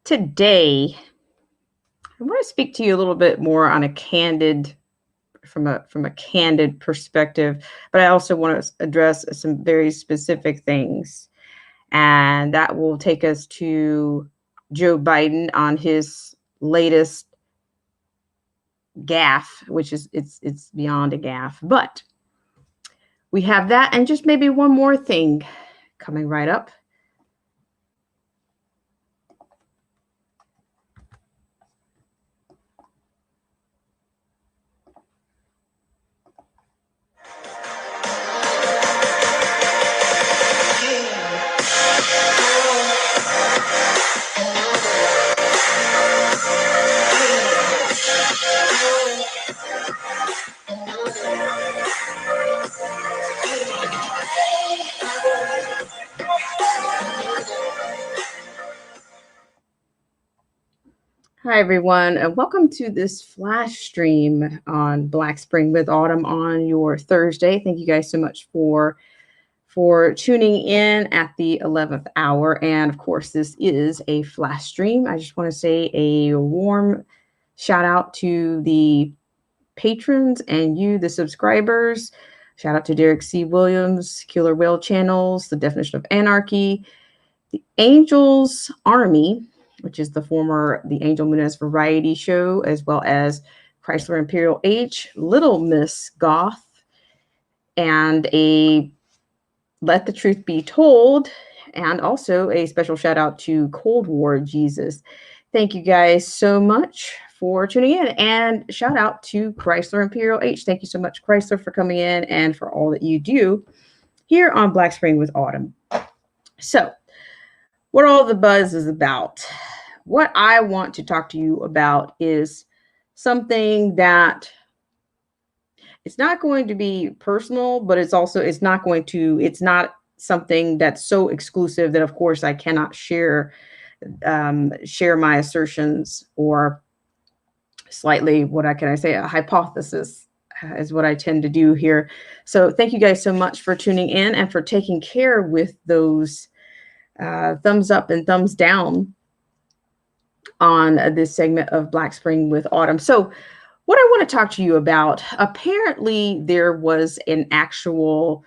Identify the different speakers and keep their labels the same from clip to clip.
Speaker 1: Today, I want to speak to you a little bit more on a candid, from a candid perspective, but I also want to address some very specific things, and that will take us to Joe Biden on his latest gaffe, which is it's beyond a gaffe, but we have that, and just maybe one more thing coming right up. Hi, everyone, and welcome to this flash stream on Black Spring with Autumn on your Thursday. Thank you guys so much for tuning in at the 11th hour. And of course, this is a flash stream. I just want to say a warm shout out to the patrons and you, the subscribers. Shout out to Derek C. Williams, Killer Whale Channels, The Definition of Anarchy, The Angels Army, which is the former The Angel Munez Variety Show, as well as Chrysler Imperial H, Little Miss Goth, and a Let the Truth Be Told, and also a special shout out to Cold War Jesus. Thank you guys so much for tuning in, and shout out to Chrysler Imperial H. Thank you so much, Chrysler, for coming in and for all that you do here on Black Spring with Autumn. So, what all the buzz is about. What I want to talk to you about is something that it's not going to be personal, but it's not something that's so exclusive that, of course, I cannot share my assertions, or slightly, a hypothesis is what I tend to do here. So thank you guys so much for tuning in and for taking care with those thumbs up and thumbs down on this segment of Black Spring with Autumn. So what I want to talk to you about, apparently there was an actual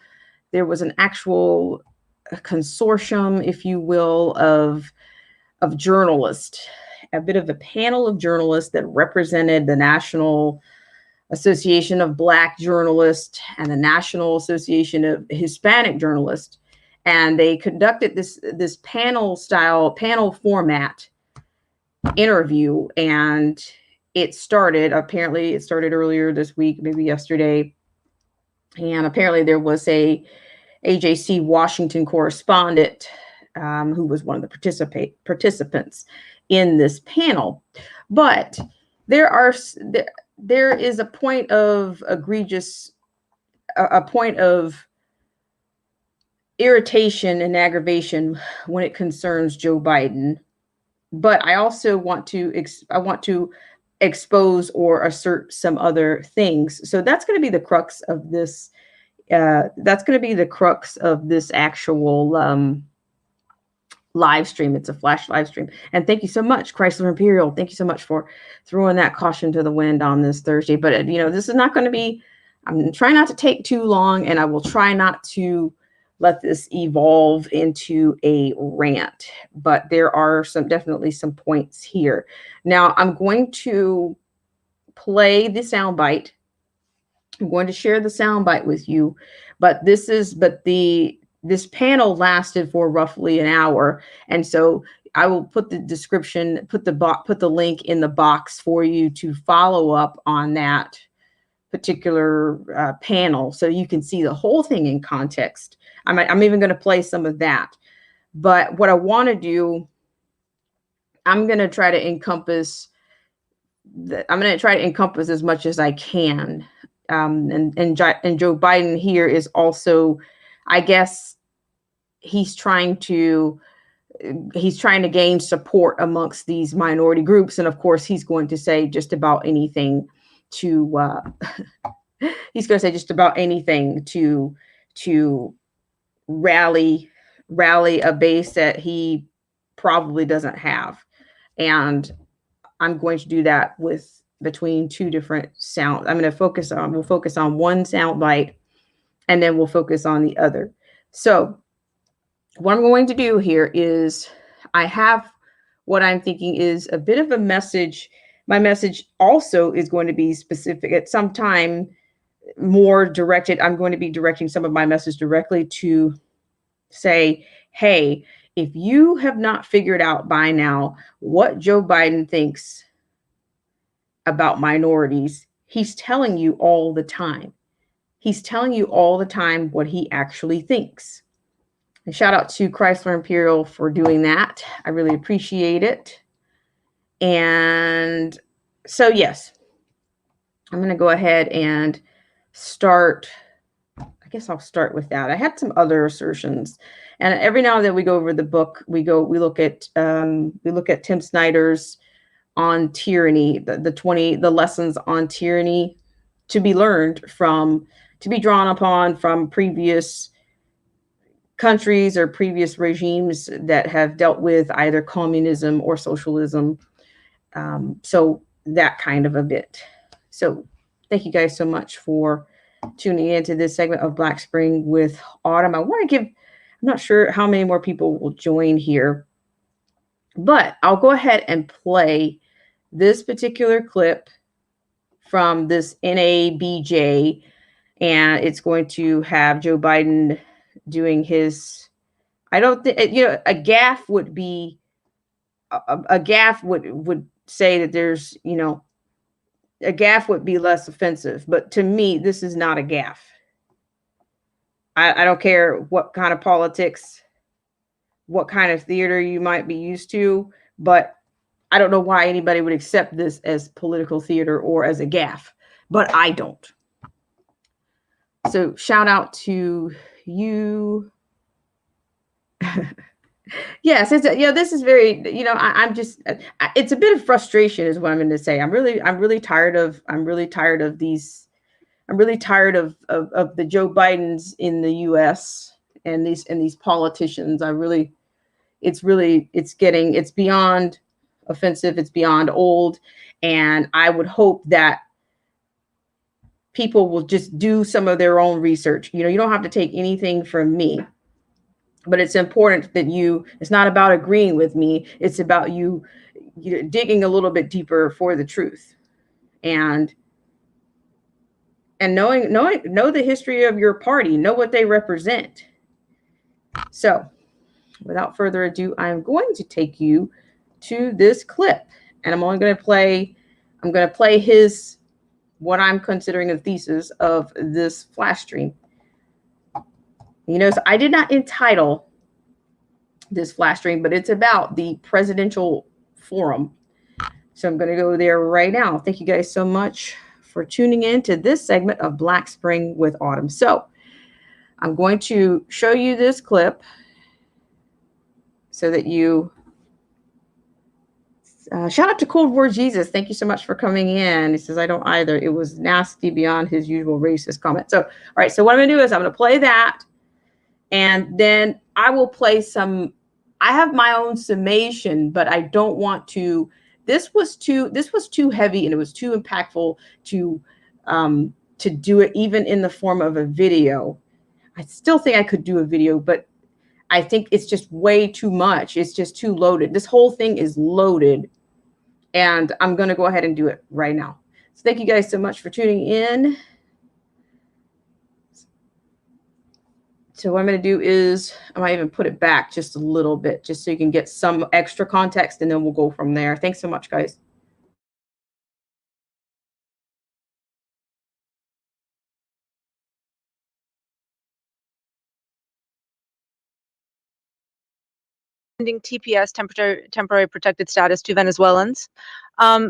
Speaker 1: consortium, if you will, of journalists, a bit of a panel of journalists that represented the National Association of Black Journalists and the National Association of Hispanic Journalists. And they conducted this panel format interview, and it started earlier this week, maybe yesterday. And apparently there was a AJC Washington correspondent who was one of the participants in this panel. But there is a point of irritation and aggravation when it concerns Joe Biden. But I also want to expose or assert some other things. So that's going to be the crux of this. Actual live stream. It's a flash live stream. And thank you so much, Chrysler Imperial. Thank you so much for throwing that caution to the wind on this Thursday. But this is not going to be. I'm trying not to take too long, and I will try not to let this evolve into a rant, but there are definitely some points here. Now, I'm going to play the soundbite. I'm going to share the soundbite with you, but this panel lasted for roughly an hour, and so I will put the description, put the link in the box for you to follow up on that particular panel, so you can see the whole thing in context. I'm even going to play some of that. But what I want to do, I'm going to try to encompass as much as I can. And Joe Biden here is also, I guess, he's trying to gain support amongst these minority groups, and of course, he's going to say just about anything to rally a base that he probably doesn't have. And I'm going to do that with between two different sounds. We'll focus on one sound bite, and then we'll focus on the other. So what I'm going to do here is I have what I'm thinking is a bit of a message. My message also is going to be specific at some time, more directed. I'm going to be directing some of my message directly to say, hey, if you have not figured out by now what Joe Biden thinks about minorities, he's telling you all the time. He's telling you all the time what he actually thinks. And shout out to Chrysler Imperial for doing that. I really appreciate it. And so, yes, I'm going to go ahead and start. I guess I'll start with that. I had some other assertions, and every now and then we go over the book. We look at Tim Snyder's On Tyranny, the lessons on tyranny to be learned from, to be drawn upon from previous countries or previous regimes that have dealt with either communism or socialism. So that kind of a bit. So thank you guys so much for tuning into this segment of Black Spring with Autumn. I want to give, I'm not sure how many more people will join here, but I'll go ahead and play this particular clip from this NABJ, and it's going to have Joe Biden doing his, I don't think, a gaffe would be, a gaffe would say that there's, a gaffe would be less offensive. But to me, this is not a gaffe. I don't care what kind of politics, what kind of theater you might be used to, but I don't know why anybody would accept this as political theater or as a gaffe, but I don't. So shout out to you. Yes, this is very, I'm just, it's a bit of frustration is what I'm going to say. I'm really tired of these, I'm really tired of the Joe Bidens in the US and these politicians. It's beyond offensive. It's beyond old. And I would hope that people will just do some of their own research. You don't have to take anything from me. But it's important that it's not about agreeing with me. It's about you digging a little bit deeper for the truth and know the history of your party, know what they represent. So without further ado, I'm going to take you to this clip, and I'm going to play his, what I'm considering a thesis of this flash stream. So I did not entitle this flash stream, but it's about the presidential forum. So I'm going to go there right now. Thank you guys so much for tuning in to this segment of Black Spring with Autumn. So I'm going to show you this clip so that you, shout out to Cold War Jesus. Thank you so much for coming in. He says, I don't either. It was nasty beyond his usual racist comment. So, all right. So what I'm going to do is I'm going to play that. And then I will play some, I have my own summation, but I don't want to, this was too heavy and it was too impactful to do it even in the form of a video. I still think I could do a video, but I think it's just way too much. It's just too loaded. This whole thing is loaded, and I'm going to go ahead and do it right now. So thank you guys so much for tuning in. So what I'm going to do is I might even put it back just a little bit, just so you can get some extra context, and then we'll go from there. Thanks so much, guys.
Speaker 2: TPS, temporary protected status, to Venezuelans.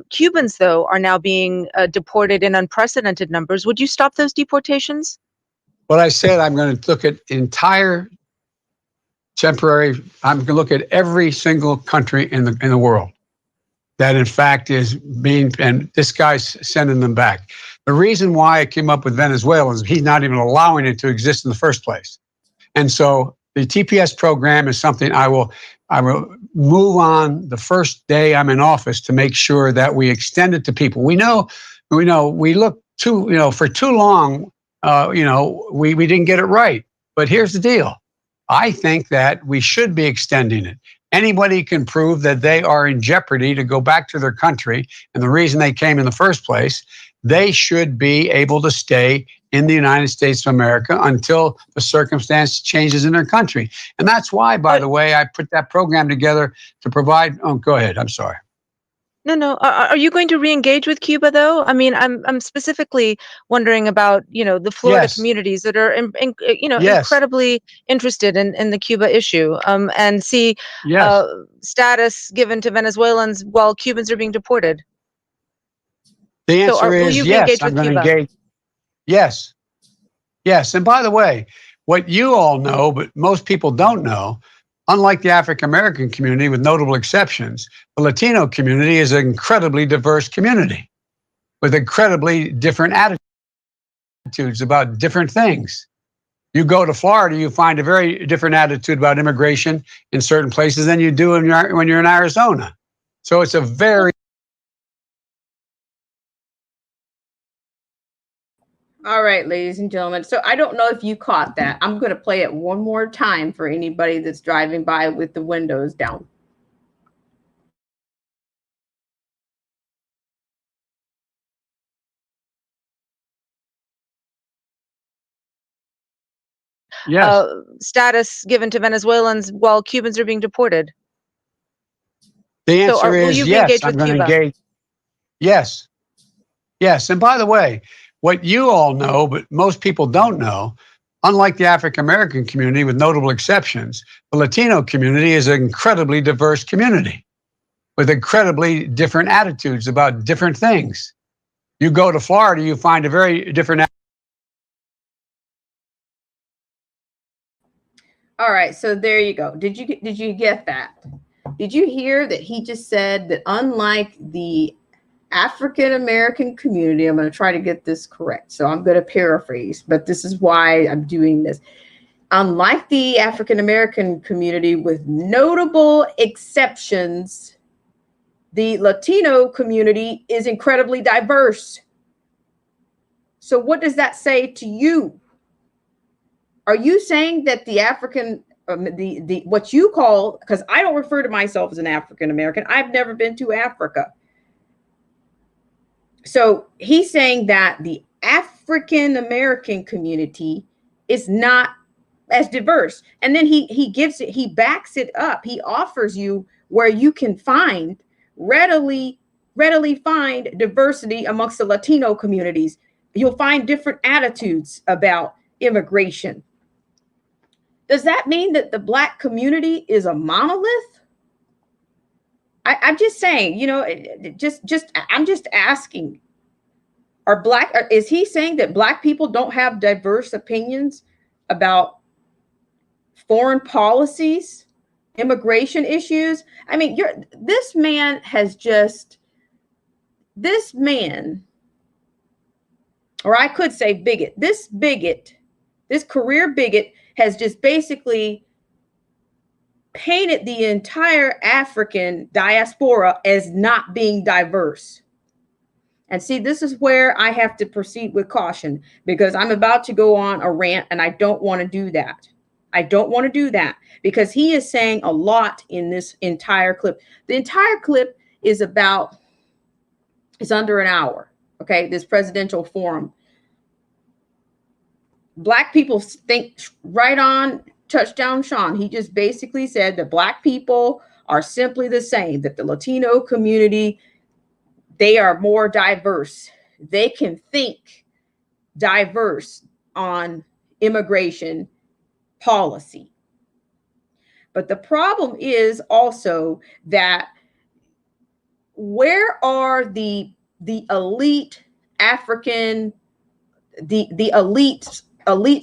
Speaker 2: Cubans, though, are now being deported in unprecedented numbers. Would you stop those deportations?
Speaker 3: What I said, I'm going to look at entire temporary. I'm going to look at every single country in the world that, in fact, is being, and this guy's sending them back. The reason why I came up with Venezuela is he's not even allowing it to exist in the first place. And so the TPS program is something I I will move on the first day I'm in office to make sure that we extend it to people. We look too, for too long, we didn't get it right. But here's the deal. I think that we should be extending it. Anybody can prove that they are in jeopardy to go back to their country, and the reason they came in the first place, they should be able to stay in the United States of America until the circumstance changes in their country. And that's why, by the way, I put that program together to provide. Oh, go ahead. I'm sorry.
Speaker 2: No. Are you going to re-engage with Cuba, though? I mean, I'm specifically wondering about, the Florida
Speaker 3: Yes.
Speaker 2: communities that are,
Speaker 3: Yes.
Speaker 2: incredibly interested in the Cuba issue, and see
Speaker 3: Yes.
Speaker 2: status given to Venezuelans while Cubans are being deported.
Speaker 3: The
Speaker 2: So,
Speaker 3: answer
Speaker 2: will
Speaker 3: is
Speaker 2: you
Speaker 3: yes.
Speaker 2: re-engage
Speaker 3: I'm
Speaker 2: with
Speaker 3: going to
Speaker 2: Cuba?
Speaker 3: engage. Yes. Yes. And by the way, what you all know, but most people don't know, unlike the African American community, with notable exceptions, the Latino community is an incredibly diverse community with incredibly different attitudes about different things. You go to Florida, you find a very different attitude about immigration in certain places than you do when you're in Arizona. So it's a very
Speaker 1: All right, ladies and gentlemen. So I don't know if you caught that. I'm going to play it one more time for anybody that's driving by with the windows down.
Speaker 3: yes.
Speaker 2: Status given to Venezuelans while Cubans are being deported.
Speaker 3: The
Speaker 2: So,
Speaker 3: answer
Speaker 2: will
Speaker 3: is
Speaker 2: you
Speaker 3: yes.
Speaker 2: re-engage
Speaker 3: I'm
Speaker 2: with
Speaker 3: going to
Speaker 2: Cuba?
Speaker 3: engage. Yes. Yes. And by the way, what you all know, but most people don't know, unlike the African American community, with notable exceptions, the Latino community is an incredibly diverse community with incredibly different attitudes about different things. You go to Florida, you find a very different.
Speaker 1: All right, so there you go. Did you get that? Did you hear that he just said that unlike the African American community, I'm going to try to get this correct. So I'm going to paraphrase, but this is why I'm doing this. Unlike the African American community, with notable exceptions, the Latino community is incredibly diverse. So what does that say to you? Are you saying that the African, the what you call, because I don't refer to myself as an African American, I've never been to Africa. So he's saying that the African American community is not as diverse. And then he backs it up. He offers you where you can find readily find diversity amongst the Latino communities. You'll find different attitudes about immigration. Does that mean that the Black community is a monolith? I'm just saying, I'm just asking. Is he saying that Black people don't have diverse opinions about foreign policies, immigration issues? I mean, this man, or I could say bigot, this career bigot has just basically painted the entire African diaspora as not being diverse. And see, this is where I have to proceed with caution, because I'm about to go on a rant and I don't want to do that. I don't want to do that because he is saying a lot in this entire clip. The entire clip is it's under an hour. Okay. This presidential forum. Black people think right on touchdown Sean. He just basically said that Black people are simply the same, that the Latino community, they are more diverse. They can think diverse on immigration policy. But the problem is also that where are the elite African, the elites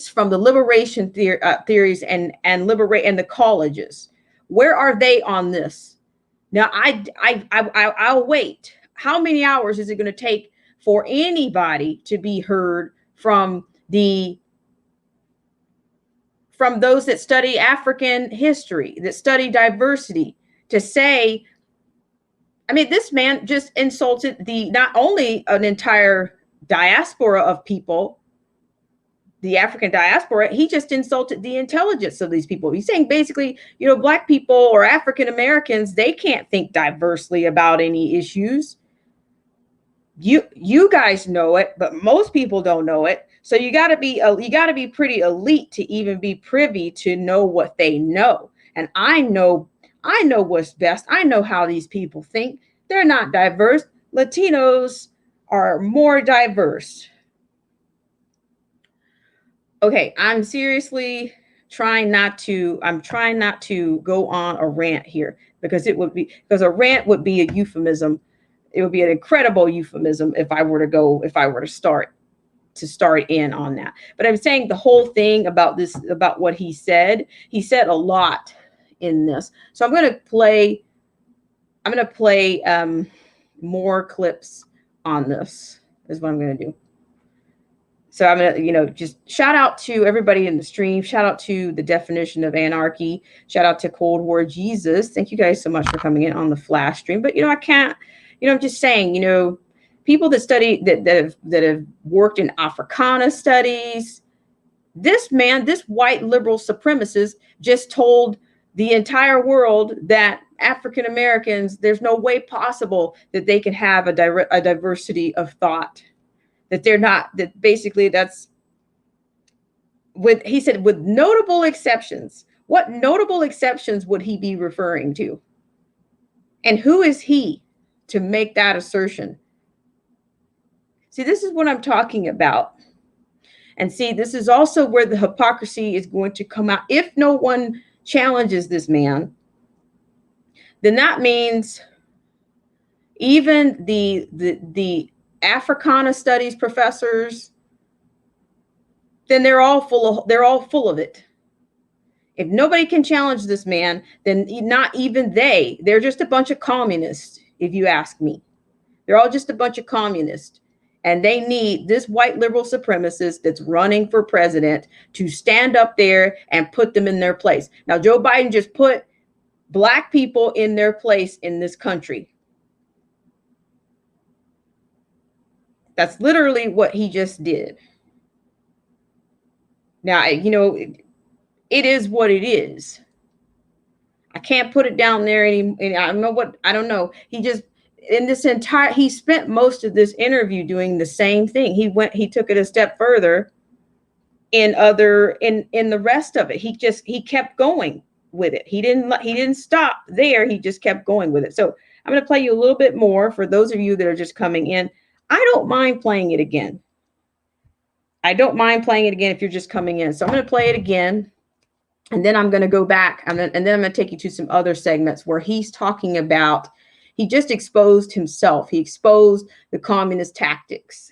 Speaker 1: from the liberation theories and the colleges? Where are they on this? Now I'll wait. How many hours is it going to take for anybody to be heard from the from those that study African history, that study diversity, to say, I mean, this man just insulted not only an entire diaspora of people, the African diaspora, he just insulted the intelligence of these people. He's saying basically, Black people or African Americans, they can't think diversely about any issues. You guys know it, but most people don't know it. So you got to be pretty elite to even be privy to know what they know. And I know what's best. I know how these people think. They're not diverse. Latinos are more diverse. Okay, I'm trying not to go on a rant here, because a rant would be a euphemism. It would be an incredible euphemism if I were to start in on that. But I'm saying the whole thing about what he said a lot in this. So I'm going to play more clips on this, is what I'm going to do. So I'm going to, just shout out to everybody in the stream. Shout out to The Definition of Anarchy. Shout out to Cold War Jesus. Thank you guys so much for coming in on the flash stream. But, I can't, I'm just saying, people that study, that have worked in Africana studies, this white liberal supremacist just told the entire world that African Americans, there's no way possible that they can have a diversity of thought. That they're not, that basically he said, with notable exceptions. What notable exceptions would he be referring to? And who is he to make that assertion? See, this is what I'm talking about. And see, this is also where the hypocrisy is going to come out. If no one challenges this man, then that means even the Africana studies professors, then they're all full of it. If nobody can challenge this man, then not even they're just a bunch of communists, if you ask me. They're all just a bunch of communists. And they need this white liberal supremacist that's running for president to stand up there and put them in their place. Now, Joe Biden just put Black people in their place in this country. That's literally what he just did. Now, it is what it is. I can't put it down there I don't know. He spent most of this interview doing the same thing. He took it a step further in the rest of it. He kept going with it. He didn't stop there. He just kept going with it. So I'm going to play you a little bit more for those of you that are just coming in. I don't mind playing it again. If you're just coming in. So I'm going to play it again. And then I'm going to go back. And then I'm going to take you to some other segments where he's talking about, he just exposed himself. He exposed the communist tactics.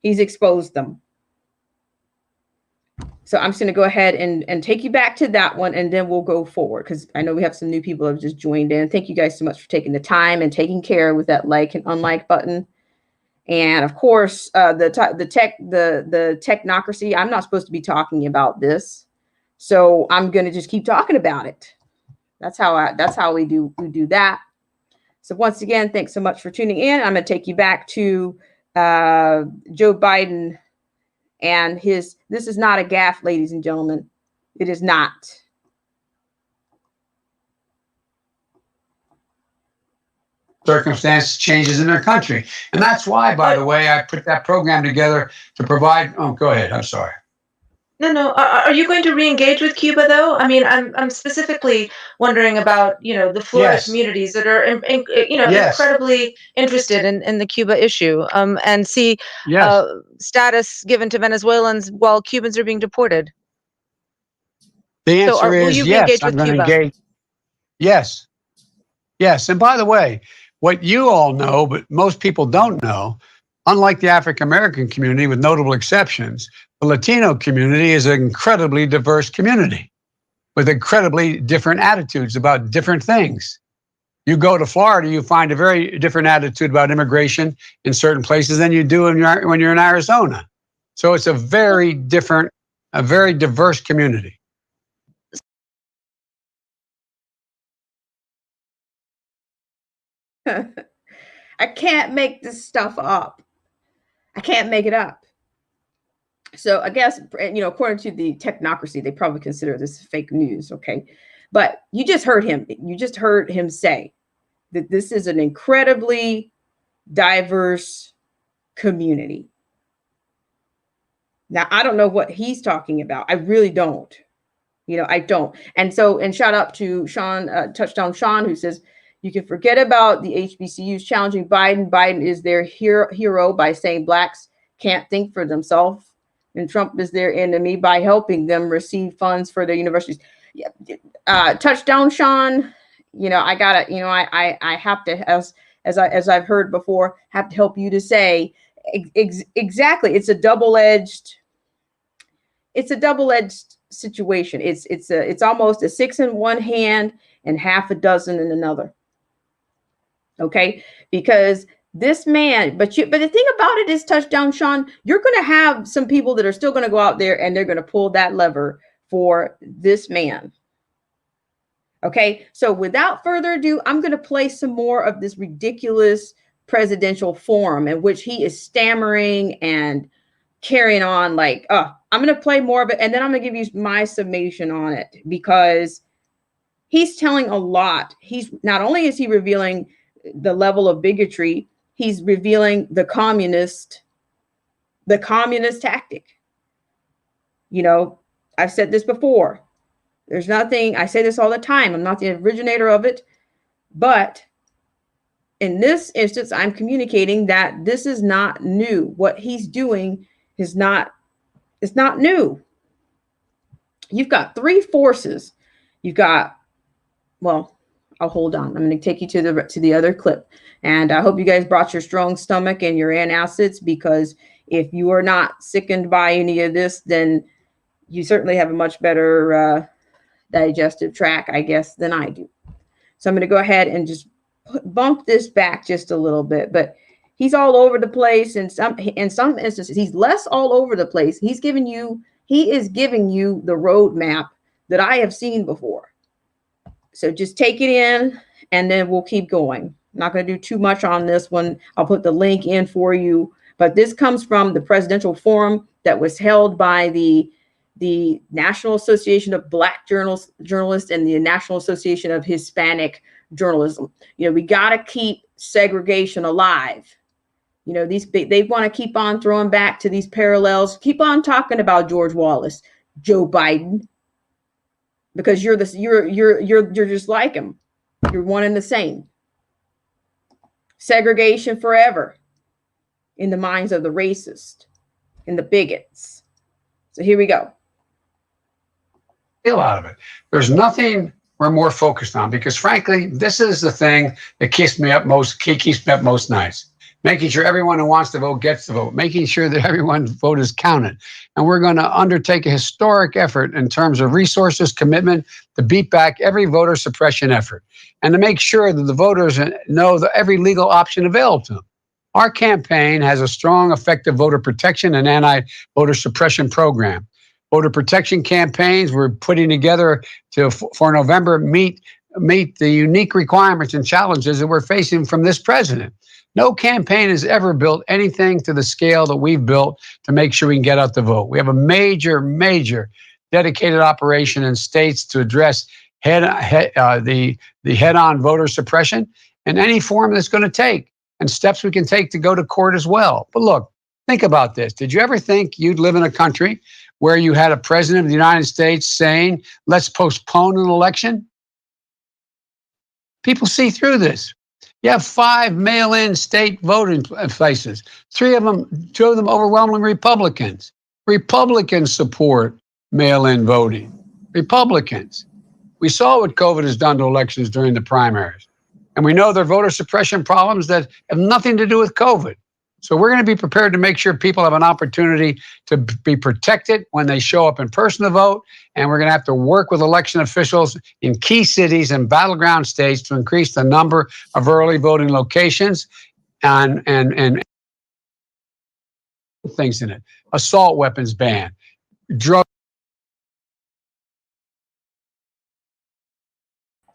Speaker 1: He's exposed them. So I'm just going to go ahead and take you back to that one, and then we'll go forward, because I know we have some new people that have just joined in. Thank you guys so much for taking the time and taking care with that like and unlike button. And of course, the technocracy. I'm not supposed to be talking about this, so I'm going to just keep talking about it. That's how we do that. So once again, thanks so much for tuning in. I'm going to take you back to Joe Biden and this is not a gaffe, ladies and gentlemen. It is not.
Speaker 3: Circumstance changes in their country. And that's why, by the way, I put that program together to provide. Oh, go ahead. I'm sorry.
Speaker 2: No. Are you going to re-engage with Cuba, though? I mean, I'm specifically wondering about, the Florida communities that are, incredibly interested in the Cuba issue, and see status given to Venezuelans while Cubans are being deported.
Speaker 3: The answer is yes. I'm going to engage. Yes. Yes. And by the way, what you all know, but most people don't know, unlike the African American community, with notable exceptions, the Latino community is an incredibly diverse community with incredibly different attitudes about different things. You go to Florida, you find a very different attitude about immigration in certain places than you do when you're in Arizona. So it's a very different a very diverse community.
Speaker 1: I can't make this stuff up. I can't make it up. So I guess, according to the technocracy, they probably consider this fake news. Okay. But you just heard him. You just heard him say that this is an incredibly diverse community. Now, I don't know what he's talking about. I really don't. I don't. And shout out to Sean, Touchdown Sean, who says, you can forget about the HBCUs challenging Biden. Biden is their hero by saying blacks can't think for themselves, and Trump is their enemy by helping them receive funds for their universities. Touchdown Sean, I gotta, I have to, as I've heard before, have to help you to say exactly. It's a double-edged situation. It's almost a 6 in one hand and half a dozen in another. Okay, because this man, but the thing about it is, Touchdown Sean, you're going to have some people that are still going to go out there and they're going to pull that lever for this man. Okay, so without further ado, I'm going to play some more of this ridiculous presidential forum in which he is stammering and carrying on like, I'm going to play more of it, and then I'm going to give you my summation on it, because he's telling a lot. He's not only is he revealing the level of bigotry, he's revealing the communist tactic. I've said this before. There's nothing, I say this all the time, I'm not the originator of it, but in this instance, I'm communicating that this is not new. What he's doing is not new. You've got three forces. You've got, I'll hold on. I'm going to take you to the other clip. And I hope you guys brought your strong stomach and your antacids, because if you are not sickened by any of this, then you certainly have a much better digestive tract, I guess, than I do. So I'm going to go ahead and just bump this back just a little bit. But he's all over the place. In some instances, he's less all over the place. He is giving you the roadmap that I have seen before. So just take it in, and then we'll keep going. I'm not going to do too much on this one. I'll put the link in for you. But this comes from the presidential forum that was held by the National Association of Black Journalists and the National Association of Hispanic Journalism. We got to keep segregation alive. They want to keep on throwing back to these parallels. Keep on talking about George Wallace, Joe Biden, because you're just like him. You're one and the same. Segregation forever in the minds of the racist and the bigots. So here we go.
Speaker 3: Feel out of it. There's nothing we're more focused on, because frankly, this is the thing that keeps me up most nights. Making sure everyone who wants to vote gets to vote, making sure that everyone's vote is counted. And we're going to undertake a historic effort in terms of resources, commitment to beat back every voter suppression effort, and to make sure that the voters know every legal option available to them. Our campaign has a strong, effective voter protection and anti-voter suppression program. Voter protection campaigns we're putting together for November meet the unique requirements and challenges that we're facing from this president. No campaign has ever built anything to the scale that we've built to make sure we can get out the vote. We have a major dedicated operation in states to address the head-on voter suppression in any form that's going to take, and steps we can take to go to court as well. But look, think about this. Did you ever think you'd live in a country where you had a president of the United States saying, let's postpone an election? People see through this. You have 5 mail-in state voting places. 2 of them overwhelmingly Republicans. Republicans support mail-in voting. Republicans. We saw what COVID has done to elections during the primaries. And we know there are voter suppression problems that have nothing to do with COVID. So we're going to be prepared to make sure people have an opportunity to be protected when they show up in person to vote. And we're going to have to work with election officials in key cities and battleground states to increase the number of early voting locations and things in it. Assault weapons ban, drug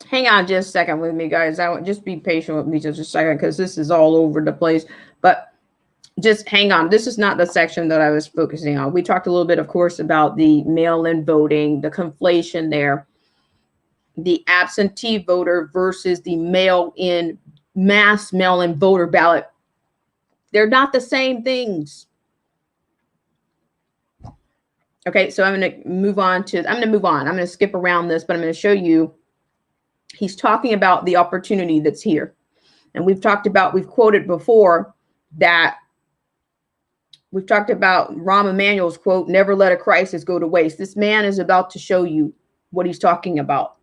Speaker 1: hang on just a second with me, guys. I want just be patient with me just a second because this is all over the place. But just hang on. This is not the section that I was focusing on. We talked a little bit, of course, about the mail-in voting, the conflation there, the absentee voter versus the mass mail-in voter ballot. They're not the same things. Okay, so I'm going to move on. I'm going to skip around this, but I'm going to show you. He's talking about the opportunity that's here. And we've quoted before that we've talked about Rahm Emanuel's quote, never let a crisis go to waste. This man is about to show you what he's talking about.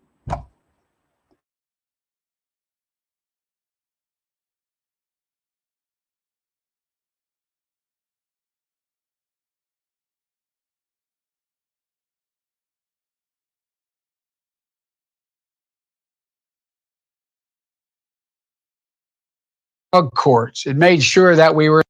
Speaker 3: Courts. It made sure that we were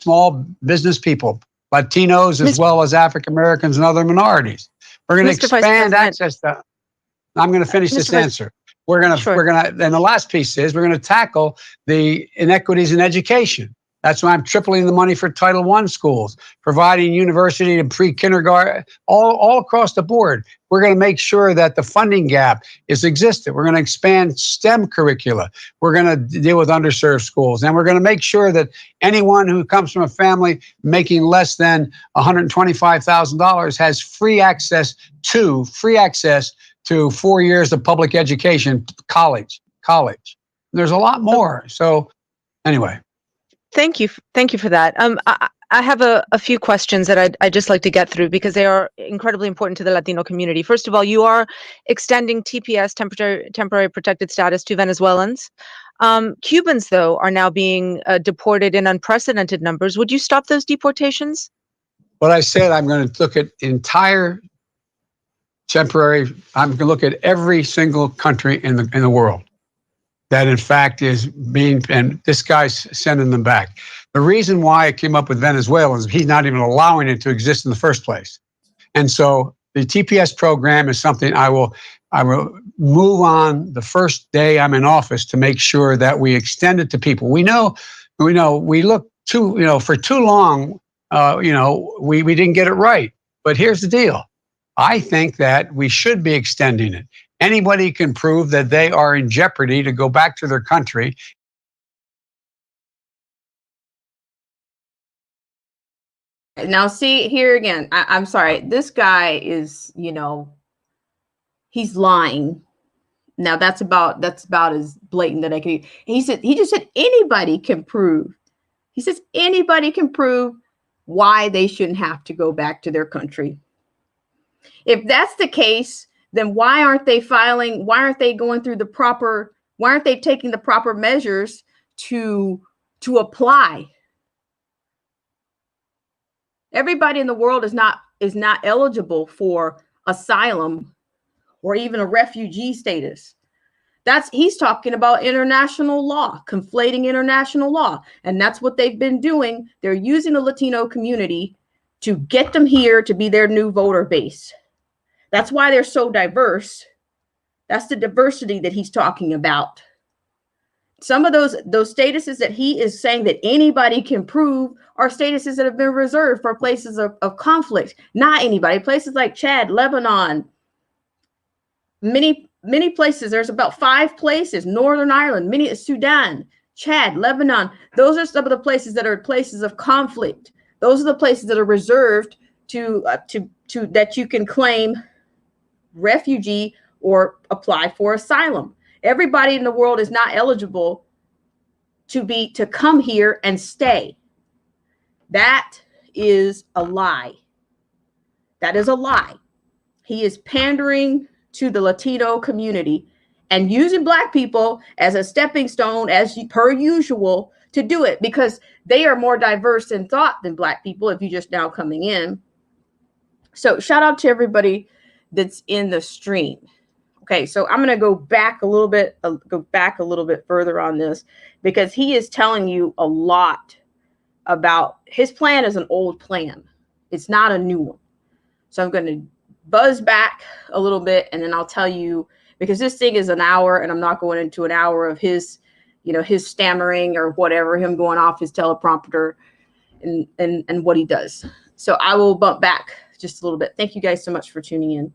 Speaker 3: small business people, Latinos, as well as African Americans and other minorities. We're going to expand access to. I'm going to finish this answer. We're going to, and the last piece is we're going to tackle the inequities in education. That's why I'm tripling the money for Title I schools, providing university and pre-kindergarten, all across the board. We're going to make sure that the funding gap is existent. We're going to expand STEM curricula. We're going to deal with underserved schools. And we're going to make sure that anyone who comes from a family making less than $125,000 has free access to 4 years of public education, college. There's a lot more. So anyway.
Speaker 2: Thank you for that. I have a few questions that I'd just like to get through because they are incredibly important to the Latino community. First of all, you are extending TPS, temporary protected status, to Venezuelans. Cubans, though, are now being deported in unprecedented numbers. Would you stop those deportations?
Speaker 3: What I said, I'm going to look at entire temporary. I'm going to look at every single country in the world that in fact is being, and this guy's sending them back. The reason why I came up with Venezuela is he's not even allowing it to exist in the first place. And so the TPS program is something I will move on the first day I'm in office to make sure that we extend it to people. We look for too long, we didn't get it right. But here's the deal. I think that we should be extending it. Anybody can prove that they are in jeopardy to go back to their country.
Speaker 1: Now, see here again, I'm sorry. This guy is, he's lying. Now that's about as blatant that I can. He just said anybody can prove. He says anybody can prove why they shouldn't have to go back to their country. If that's the case, then why aren't they filing? Why aren't they going through why aren't they taking the proper measures to apply? Everybody in the world is not eligible for asylum or even a refugee status. He's talking about international law, conflating international law. And that's what they've been doing. They're using the Latino community to get them here to be their new voter base. That's why they're so diverse. That's the diversity that he's talking about. Some of those statuses that he is saying that anybody can prove are statuses that have been reserved for places of conflict. Not anybody. Places like Chad, Lebanon, many places. There's about 5 places. Northern Ireland, Sudan, Chad, Lebanon. Those are some of the places that are places of conflict. Those are the places that are reserved to that you can claim refugee or apply for asylum. Everybody in the world is not eligible to come here and stay. That is a lie. That is a lie. He is pandering to the Latino community and using Black people as a stepping stone, as per usual, to do it because they are more diverse in thought than Black people, if you're just now coming in. So shout out to everybody that's in the stream. Okay, so I'm going to go back a little bit further on this because he is telling you a lot about his plan. Is an old plan. It's not a new one. So I'm going to buzz back a little bit, and then I'll tell you, because this thing is an hour, and I'm not going into an hour of his, his stammering or whatever, him going off his teleprompter and what he does. So I will bump back just a little bit. Thank you guys so much for tuning in.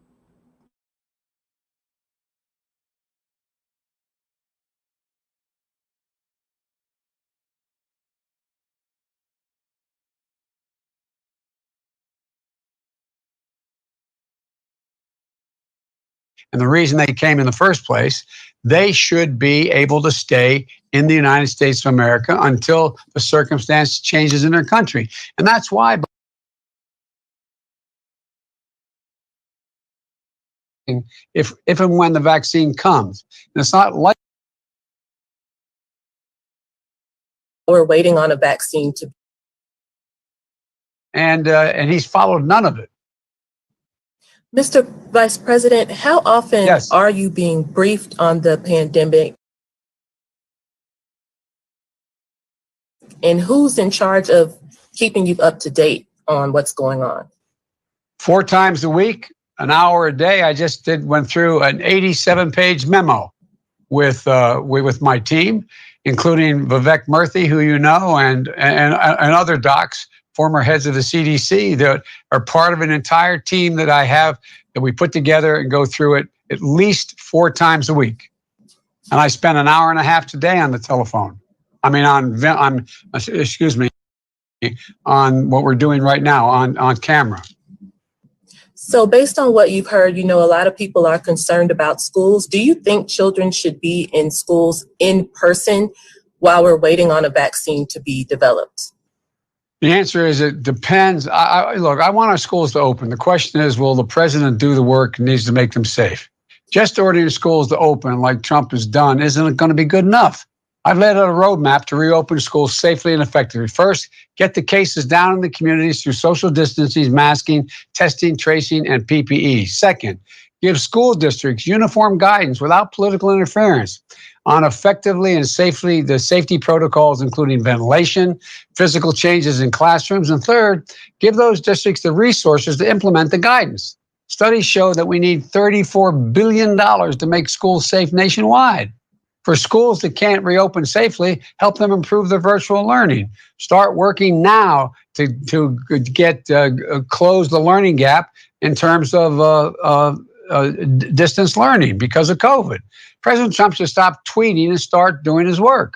Speaker 3: And the reason they came in the first place, they should be able to stay in the United States of America until the circumstance changes in their country. And that's why, if and when the vaccine comes, and it's not like
Speaker 4: we're waiting on a vaccine to.
Speaker 3: And he's followed none of it.
Speaker 4: Mr. Vice President, how often
Speaker 3: Yes.
Speaker 4: are you being briefed on the pandemic? And who's in charge of keeping you up to date on what's going on?
Speaker 3: 4 times a week, an hour a day. I just went through an 87-page memo with my team, including Vivek Murthy, who you know, and other docs, former heads of the CDC, that are part of an entire team that I have, that we put together and go through it at least 4 times a week. And I spend an hour and a half today on the telephone. I mean, on what we're doing right now on camera.
Speaker 4: So based on what you've heard, a lot of people are concerned about schools. Do you think children should be in schools in person while we're waiting on a vaccine to be developed?
Speaker 3: The answer is it depends. Look, I want our schools to open. The question is, will the president do the work? Needs to make them safe. Just ordering schools to open like Trump has done isn't going to be good enough. I've laid out a roadmap to reopen schools safely and effectively. First, get the cases down in the communities through social distancing, masking, testing, tracing, and PPE. Second, give school districts uniform guidance without political interference on effectively and safely the safety protocols, including ventilation, physical changes in classrooms. And third, give those districts the resources to implement the guidance. Studies show that we need $34 billion to make schools safe nationwide. For schools that can't reopen safely, help them improve their virtual learning. Start working now to get close the learning gap in terms of distance learning because of COVID. President Trump should stop tweeting and start doing his work.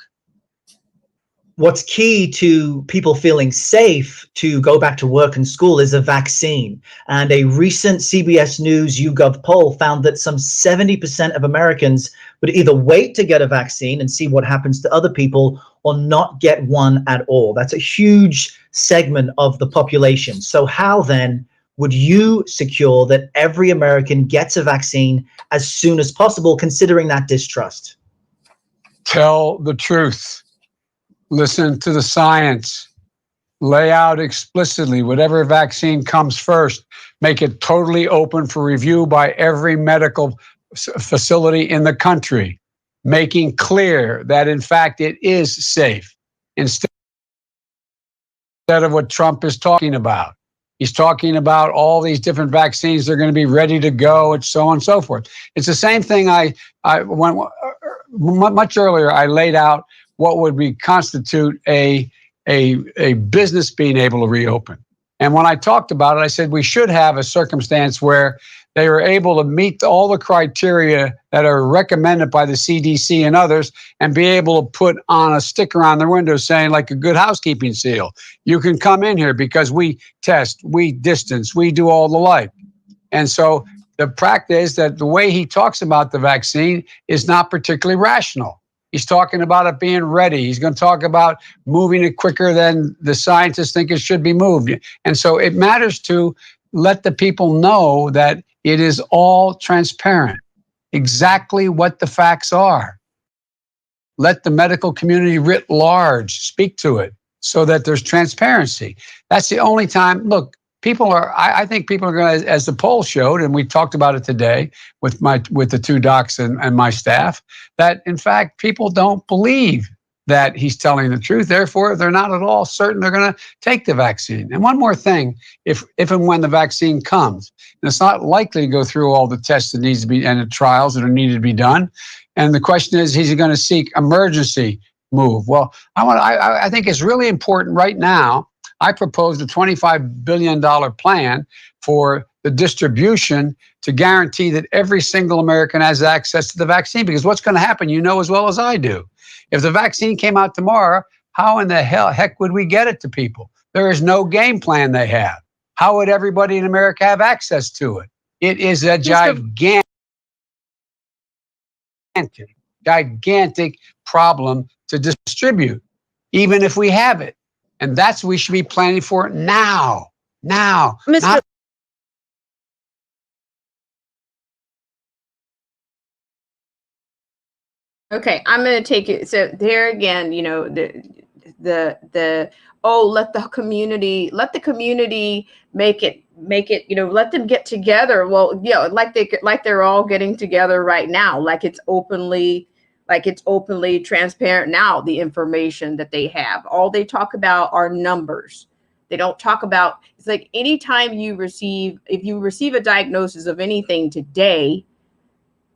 Speaker 5: What's key to people feeling safe to go back to work and school is a vaccine. And a recent CBS News YouGov poll found that some 70% of Americans would either wait to get a vaccine and see what happens to other people or not get one at all. That's a huge segment of the population. So how then would you secure that every American gets a vaccine as soon as possible, considering that distrust?
Speaker 3: Tell the truth. Listen to the science. Lay out explicitly whatever vaccine comes first. Make it totally open for review by every medical facility in the country, making clear that, in fact, it is safe instead of what Trump is talking about. He's talking about all these different vaccines. They're going to be ready to go and so on and so forth. It's the same thing much earlier, I laid out what would constitute a business being able to reopen. And when I talked about it, I said we should have a circumstance where they are able to meet all the criteria that are recommended by the CDC and others, and be able to put on a sticker on their window saying, like a good housekeeping seal, you can come in here because we test, we distance, we do all the like. And so the practice is that the way he talks about the vaccine is not particularly rational. He's talking about it being ready. He's going to talk about moving it quicker than the scientists think it should be moved. And so it matters to let the people know that it is all transparent, exactly what the facts are. Let the medical community writ large speak to it so that there's transparency. That's the only time. Look, I think people are going to, as the poll showed, and we talked about it today with the 2 docs and my staff, that in fact, people don't believe that he's telling the truth. Therefore, they're not at all certain they're going to take the vaccine. And one more thing, if and when the vaccine comes, and it's not likely to go through all the tests that needs to be and the trials that are needed to be done. And the question is he going to seek emergency move? Well, I think it's really important right now. I proposed a $25 billion plan for the distribution to guarantee that every single American has access to the vaccine. Because what's going to happen, you know as well as I do. If the vaccine came out tomorrow, how in the heck would we get it to people? There is no game plan they have. How would everybody in America have access to it? It is a gigantic problem to distribute, even if we have it. And that's what we should be planning for now.
Speaker 2: Mr.
Speaker 1: Okay, I'm going to take it. So there again, you know, let the community make it, you know, let them get together. Well, you know, like they're all getting together right now, like it's openly transparent now, the information that they have. All they talk about are numbers. They don't talk about, it's like anytime if you receive a diagnosis of anything today,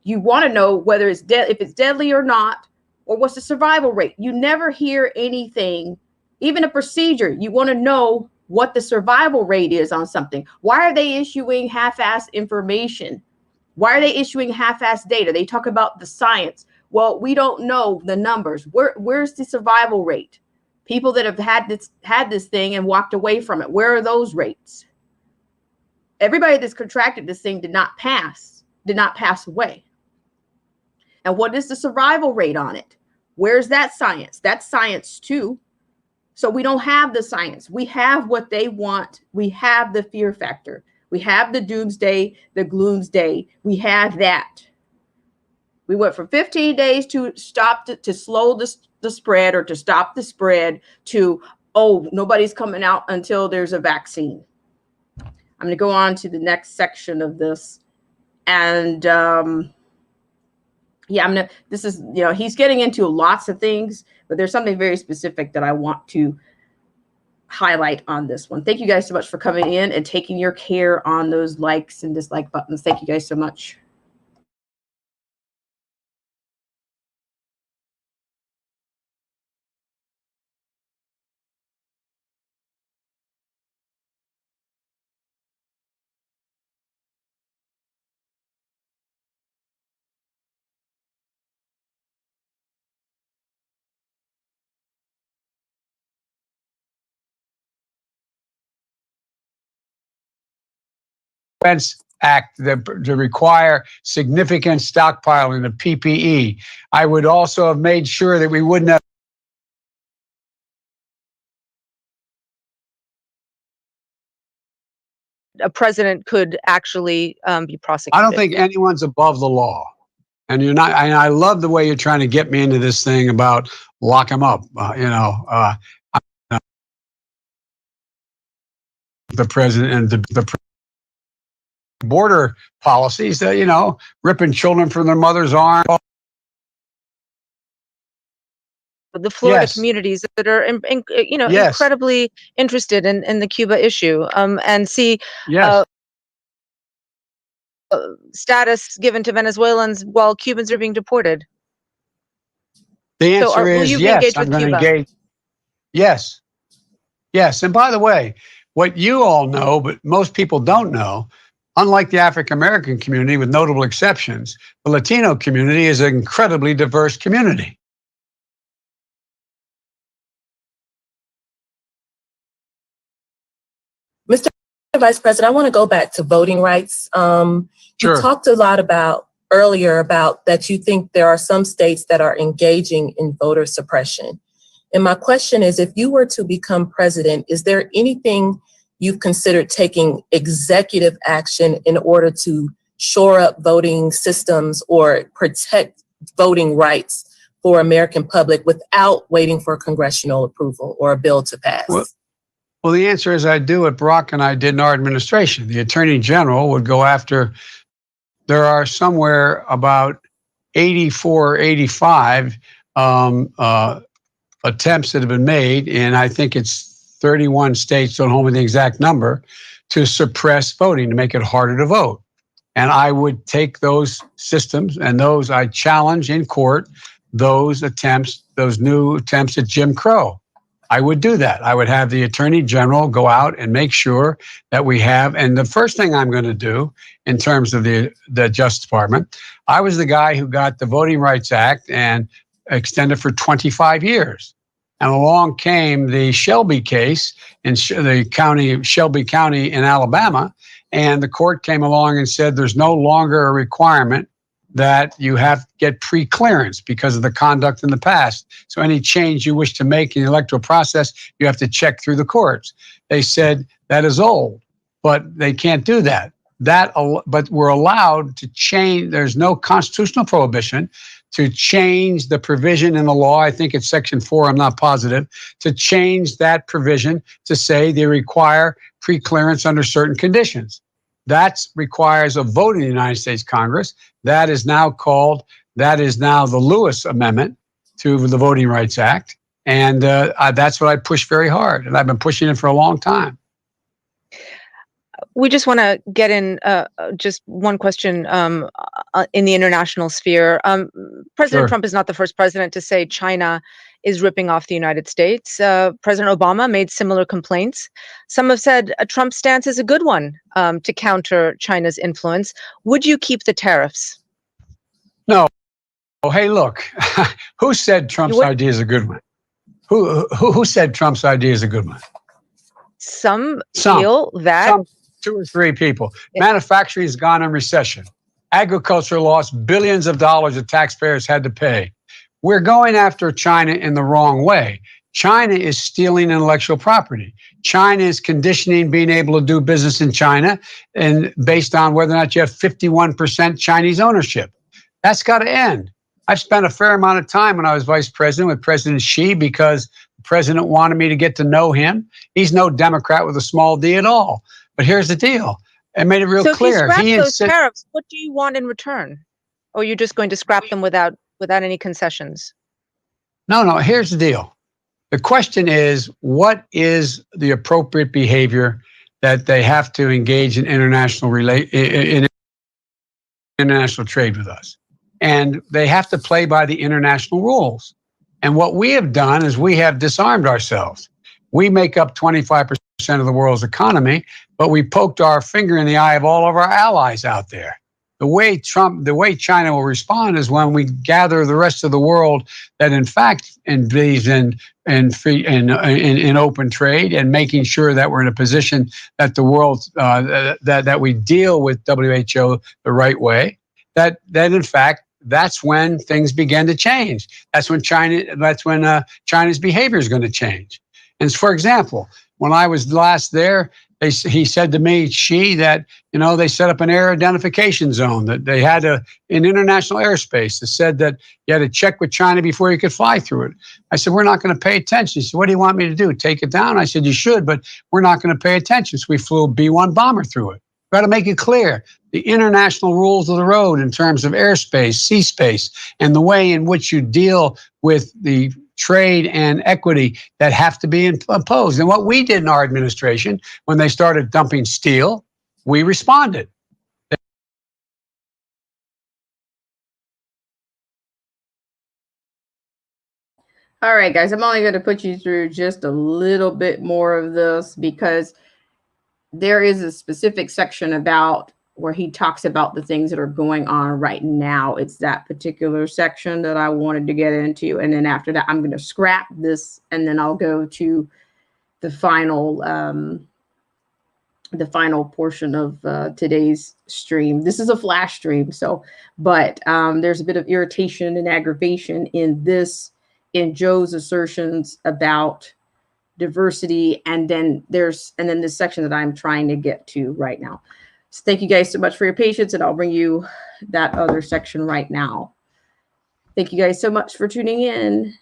Speaker 1: you want to know whether if it's deadly or not, or what's the survival rate. You never hear anything, even a procedure. You want to know what the survival rate is on something. Why are they issuing half-assed information? Why are they issuing half-assed data? They talk about the science. Well, we don't know the numbers. Where's the survival rate? People that have had this thing and walked away from it, where are those rates? Everybody that's contracted this thing did not pass away. And what is the survival rate on it? Where's that science? That's science too. So we don't have the science. We have what they want. We have the fear factor. We have the doomsday, the gloomsday. We have that. We went from 15 days to slow the spread, or to stop the spread, to, oh, nobody's coming out until there's a vaccine. I'm going to go on to the next section of this. And yeah, this is, you know, he's getting into lots of things, but there's something very specific that I want to highlight on this one. Thank you guys so much for coming in and taking your care on those likes and dislike buttons. Thank you guys so much.
Speaker 3: Act to require significant stockpiling of PPE. I would also have made sure that we wouldn't have
Speaker 2: a president could actually be prosecuted.
Speaker 3: I don't think anyone's above the law. And you're not, and I love the way you're trying to get me into this thing about lock them up. The president and the border policies that, you know, ripping children from their mother's arm.
Speaker 2: The Florida communities that are, you know, incredibly interested in the Cuba issue, and see status given to Venezuelans while Cubans are being deported.
Speaker 3: The answer is yes. I'm going to engage. Yes. And by the way, what you all know, but most people don't know, unlike the African-American community, with notable exceptions, the Latino community is an incredibly diverse community.
Speaker 4: Mr. Vice President, I want to go back to voting rights.
Speaker 3: Sure.
Speaker 4: You talked a lot earlier about that you think there are some states that are engaging in voter suppression. And my question is, if you were to become president, is there anything you've considered taking executive action in order to shore up voting systems or protect voting rights for American public without waiting for congressional approval or a bill to pass?
Speaker 3: Well, the answer is I do what Brock and I did in our administration. The Attorney General would go after, there are somewhere about 84 or 85 attempts that have been made, and I think it's 31 states, don't hold me the exact number, to suppress voting, to make it harder to vote. And I would take those systems and those I challenge in court, those attempts, those new attempts at Jim Crow. I would do that. I would have the Attorney General go out and make sure that we have. And the first thing I'm going to do in terms of the Justice Department, I was the guy who got the Voting Rights Act and extended for 25 years. And along came the Shelby case in the county, Shelby County in Alabama. And the court came along and said there's no longer a requirement that you have to get pre-clearance because of the conduct in the past. So any change you wish to make in the electoral process, you have to check through the courts. They said that is old, but they can't do that. But we're allowed to change. There's no constitutional prohibition to change the provision in the law. I think it's Section 4, I'm not positive, to change that provision to say they require pre-clearance under certain conditions. That requires a vote in the United States Congress. That is now the Lewis Amendment to the Voting Rights Act. And that's what I push very hard. And I've been pushing it for a long time.
Speaker 2: We just want to get in just one question in the international sphere. President Trump is not the first president to say China is ripping off the United States. President Obama made similar complaints. Some have said Trump's stance is a good one to counter China's influence. Would you keep the tariffs?
Speaker 3: No. Oh, hey, look, who said Trump's idea is a good one? Who said Trump's idea is a good one?
Speaker 2: Some feel that.
Speaker 3: Some 2 or 3 people. Manufacturing has gone in recession. Agriculture lost billions of dollars that taxpayers had to pay. We're going after China in the wrong way. China is stealing intellectual property. China is conditioning being able to do business in China and based on whether or not you have 51% Chinese ownership. That's got to end. I've spent a fair amount of time when I was vice president with President Xi because the president wanted me to get to know him. He's no Democrat with a small d at all. But here's the deal. I made it real clear.
Speaker 2: So if you scrap those tariffs, what do you want in return? Or are you just going to scrap them without any concessions?
Speaker 3: No, here's the deal. The question is, what is the appropriate behavior that they have to engage in international trade with us? And they have to play by the international rules. And what we have done is we have disarmed ourselves. We make up 25% of the world's economy, but we poked our finger in the eye of all of our allies out there. The way China will respond is when we gather the rest of the world that in fact believes in open trade and making sure that we're in a position that the world that we deal with WHO the right way. That in fact that's when things begin to change. That's when China's behavior is going to change. And for example, when I was last there, he said to me, Xi, that, they set up an air identification zone, that they had in international airspace that said that you had to check with China before you could fly through it. I said, we're not going to pay attention. He said, what do you want me to do? Take it down? I said, you should, but we're not going to pay attention. So we flew a B-1 bomber through it. We've got to make it clear the international rules of the road in terms of airspace, sea space, and the way in which you deal with the trade and equity that have to be imposed. And what we did in our administration, when they started dumping steel, we responded.
Speaker 1: All right, guys, I'm only going to put you through just a little bit more of this because there is a specific section about where he talks about the things that are going on right now. It's that particular section that I wanted to get into. And then after that, I'm going to scrap this and then I'll go to the final portion of today's stream. This is a flash stream. But there's a bit of irritation and aggravation in Joe's assertions about diversity. And then this section that I'm trying to get to right now. So thank you guys so much for your patience, and I'll bring you that other section right now. Thank you guys so much for tuning in.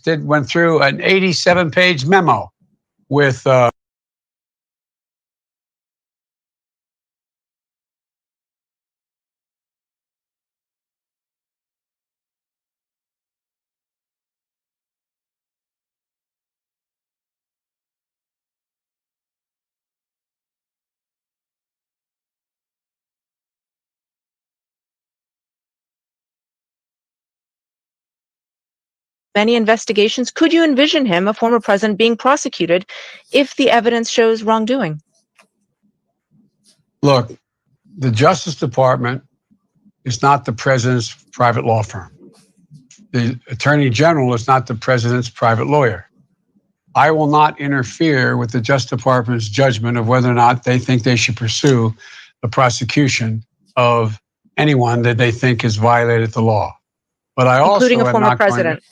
Speaker 3: went through an 87-page memo with
Speaker 2: many investigations. Could you envision him, a former president, being prosecuted if the evidence shows wrongdoing?
Speaker 3: Look, the Justice Department is not the president's private law firm. The Attorney General is not the president's private lawyer. I will not interfere with the Justice Department's judgment of whether or not they think they should pursue the prosecution of anyone that they think has violated the law. But I also
Speaker 2: including a
Speaker 3: am
Speaker 2: former
Speaker 3: not
Speaker 2: president.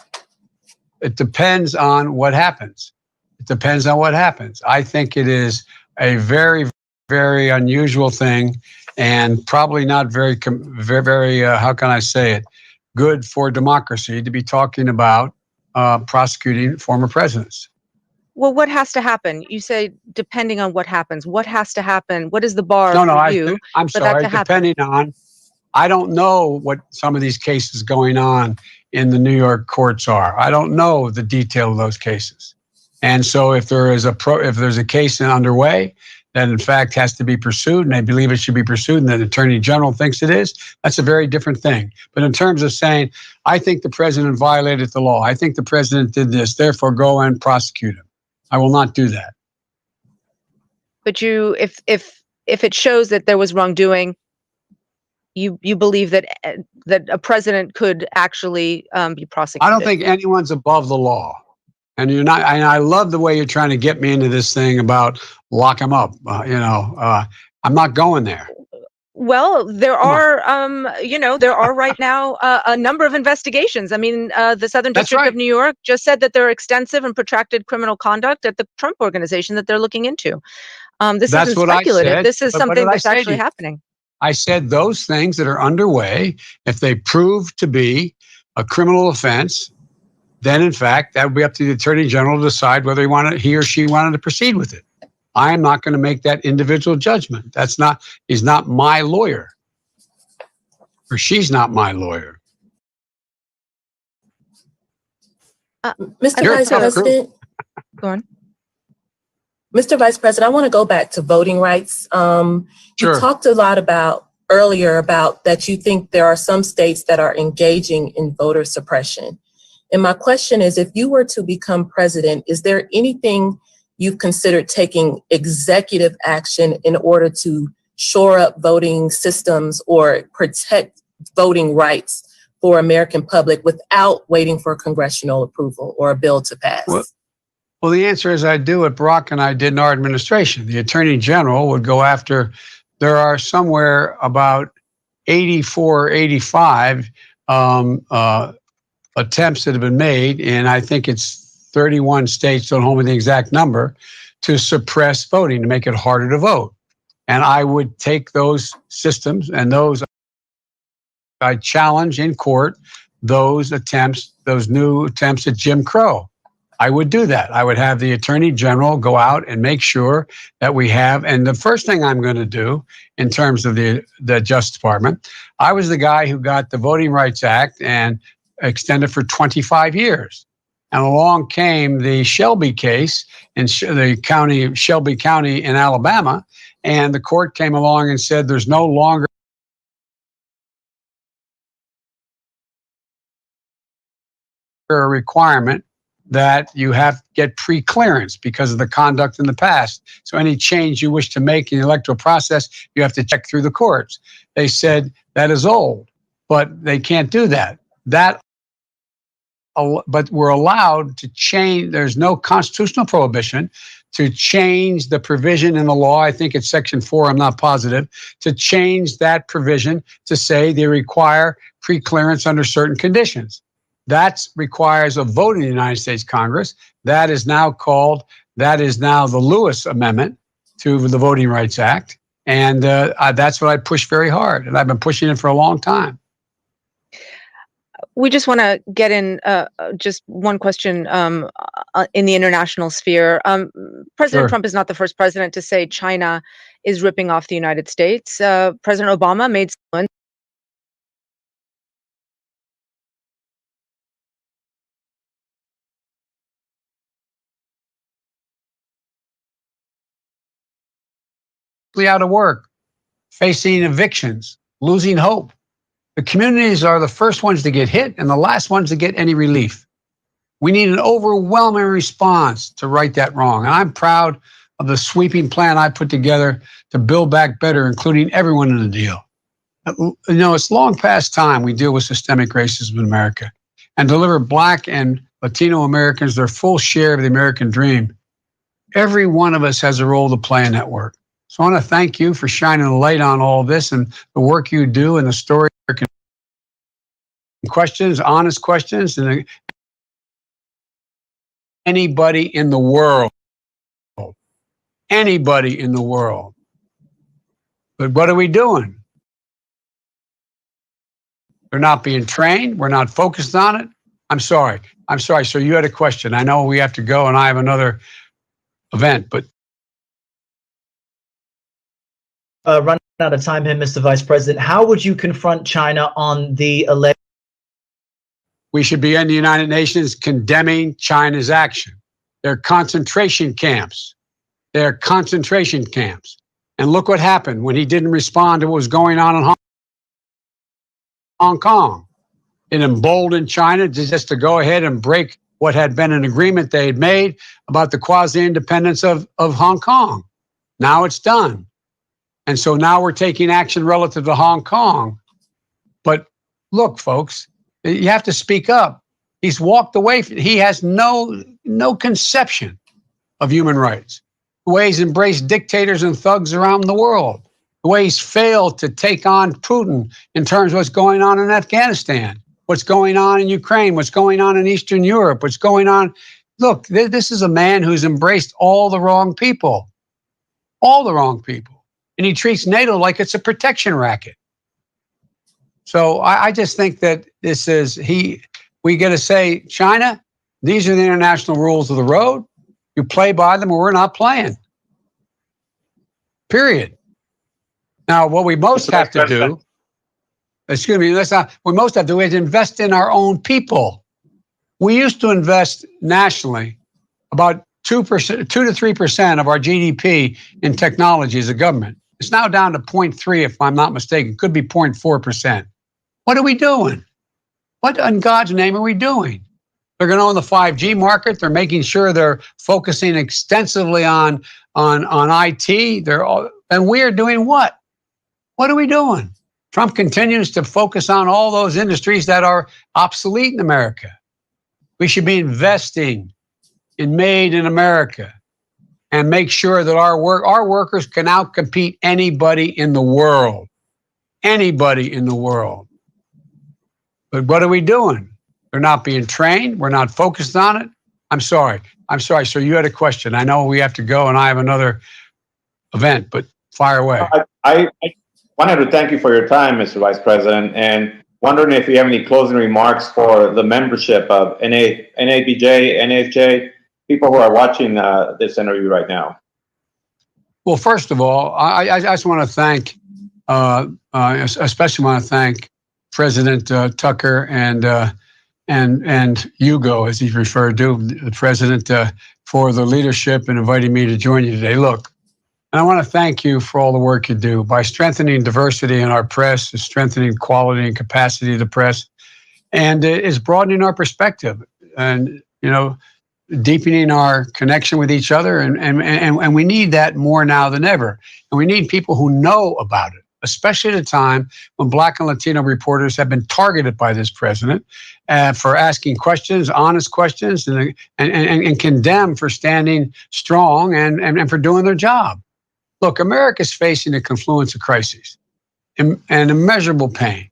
Speaker 3: It depends on what happens. It depends on what happens. I think it is a very, very unusual thing, and probably not very, how can I say it, good for democracy to be talking about prosecuting former presidents.
Speaker 2: Well, what has to happen? You say depending on what happens. What has to happen? What is the bar
Speaker 3: No,
Speaker 2: for you?
Speaker 3: I'm
Speaker 2: for that
Speaker 3: sorry.
Speaker 2: to happen?
Speaker 3: Depending on, I don't know what some of these cases going on in the New York courts are. I don't know the detail of those cases. And so if there's a case underway that in fact has to be pursued, and they believe it should be pursued, and the Attorney General thinks it is, that's a very different thing. But in terms of saying, I think the president violated the law, I think the president did this, therefore go and prosecute him, I will not do that.
Speaker 2: But if it shows that there was wrongdoing, you believe that a president could actually be prosecuted?
Speaker 3: I don't think anyone's above the law. And you're not. And I love the way you're trying to get me into this thing about lock him up. I'm not going there.
Speaker 2: Well, there are, there are right now a number of investigations. I mean, the Southern District of New York just said that there are extensive and protracted criminal conduct at the Trump Organization that they're looking into. This isn't speculative. This is something that's actually happening.
Speaker 3: I said those things that are underway, if they prove to be a criminal offense, then in fact, that would be up to the Attorney General to decide whether he or she wanted to proceed with it. I am not going to make that individual judgment. He's not my lawyer, or she's not my lawyer.
Speaker 4: Mr. Vice President,
Speaker 2: go on.
Speaker 4: Mr. Vice President, I want to go back to voting rights.
Speaker 3: Sure.
Speaker 4: You talked a lot earlier about that you think there are some states that are engaging in voter suppression. And my question is, if you were to become president, is there anything you've considered taking executive action in order to shore up voting systems or protect voting rights for American public without waiting for congressional approval or a bill to pass?
Speaker 3: Well, the answer is I do what Barack and I did in our administration. The Attorney General would go after, there are somewhere about 84 or 85 attempts that have been made, and I think it's 31 states, don't hold me the exact number, to suppress voting, to make it harder to vote. And I would take those systems and I challenge in court those attempts, those new attempts at Jim Crow. I would do that. I would have the Attorney General go out and make sure that we have, and the first thing I'm going to do in terms of the Justice Department, I was the guy who got the Voting Rights Act and extended for 25 years. And along came the Shelby case in Shelby County in Alabama, and the court came along and said there's no longer a requirement that you have to get pre-clearance because of the conduct in the past. So any change you wish to make in the electoral process, you have to check through the courts. They said that is old, but they can't do that. But we're allowed to change. There's no constitutional prohibition to change the provision in the law. I think it's Section 4, I'm not positive, to change that provision to say they require pre-clearance under certain conditions. That requires a vote in the United States Congress. That is now the Lewis Amendment to the Voting Rights Act. And that's what I push very hard. And I've been pushing it for a long time.
Speaker 2: We just want to get in just one question in the international sphere. President Trump is not the first president to say China is ripping off the United States. President Obama made
Speaker 3: out of work, facing evictions, losing hope. The communities are the first ones to get hit and the last ones to get any relief. We need an overwhelming response to right that wrong. And I'm proud of the sweeping plan I put together to build back better, including everyone in the deal. You know, it's long past time we deal with systemic racism in America and deliver Black and Latino Americans their full share of the American dream. Every one of us has a role to play in that work. So I want to thank you for shining a light on all this and the work you do and the story. Questions, honest questions, and anybody in the world. Anybody in the world. But what are we doing? They're not being trained. We're not focused on it. I'm sorry. So you had a question. I know we have to go and I have another event, but.
Speaker 5: Running out of time here, Mr. Vice President. How would you confront China on the alleged?
Speaker 3: We should be in the United Nations condemning China's action. They're concentration camps. They're concentration camps. And look what happened when he didn't respond to what was going on in Hong Kong. It emboldened China just to go ahead and break what had been an agreement they had made about the quasi-independence of Hong Kong. Now it's done. And so now we're taking action relative to Hong Kong. But look, folks, you have to speak up. He's walked away. He has no conception of human rights. The way he's embraced dictators and thugs around the world. The way he's failed to take on Putin in terms of what's going on in Afghanistan, what's going on in Ukraine, what's going on in Eastern Europe, what's going on. Look, this is a man who's embraced all the wrong people. All the wrong people. And he treats NATO like it's a protection racket. So I just think that this is, we got to say, China, these are the international rules of the road. You play by them or we're not playing. Period. Now, what we most have to do, we most have to do is invest in our own people. We used to invest nationally about 2% to 3% of our GDP in technology as a government. It's now down to 0.3, if I'm not mistaken. Could be 0.4%. What are we doing? What in God's name are we doing? They're going to own the 5G market. They're making sure they're focusing extensively on IT. And we are doing what? What are we doing? Trump continues to focus on all those industries that are obsolete in America. We should be investing in made in America and make sure that our workers can outcompete anybody in the world. Anybody in the world. But what are we doing? They're not being trained. We're not focused on it. I'm sorry. So you had a question. I know we have to go and I have another event, but fire away.
Speaker 6: I wanted to thank you for your time, Mr. Vice President, and wondering if you have any closing remarks for the membership of NABJ, NAFJ, people who are watching this interview right now.
Speaker 3: Well, first of all, I just want to thank, especially want to thank President Tucker and Hugo, as he's referred to, the president, for the leadership and inviting me to join you today. Look, and I want to thank you for all the work you do by strengthening diversity in our press, strengthening quality and capacity of the press, and it's broadening our perspective and, deepening our connection with each other. And we need that more now than ever. And we need people who know about it, especially at a time when Black and Latino reporters have been targeted by this president for asking questions, honest questions, and condemned for standing strong and for doing their job. Look, America's facing a confluence of crises and immeasurable pain,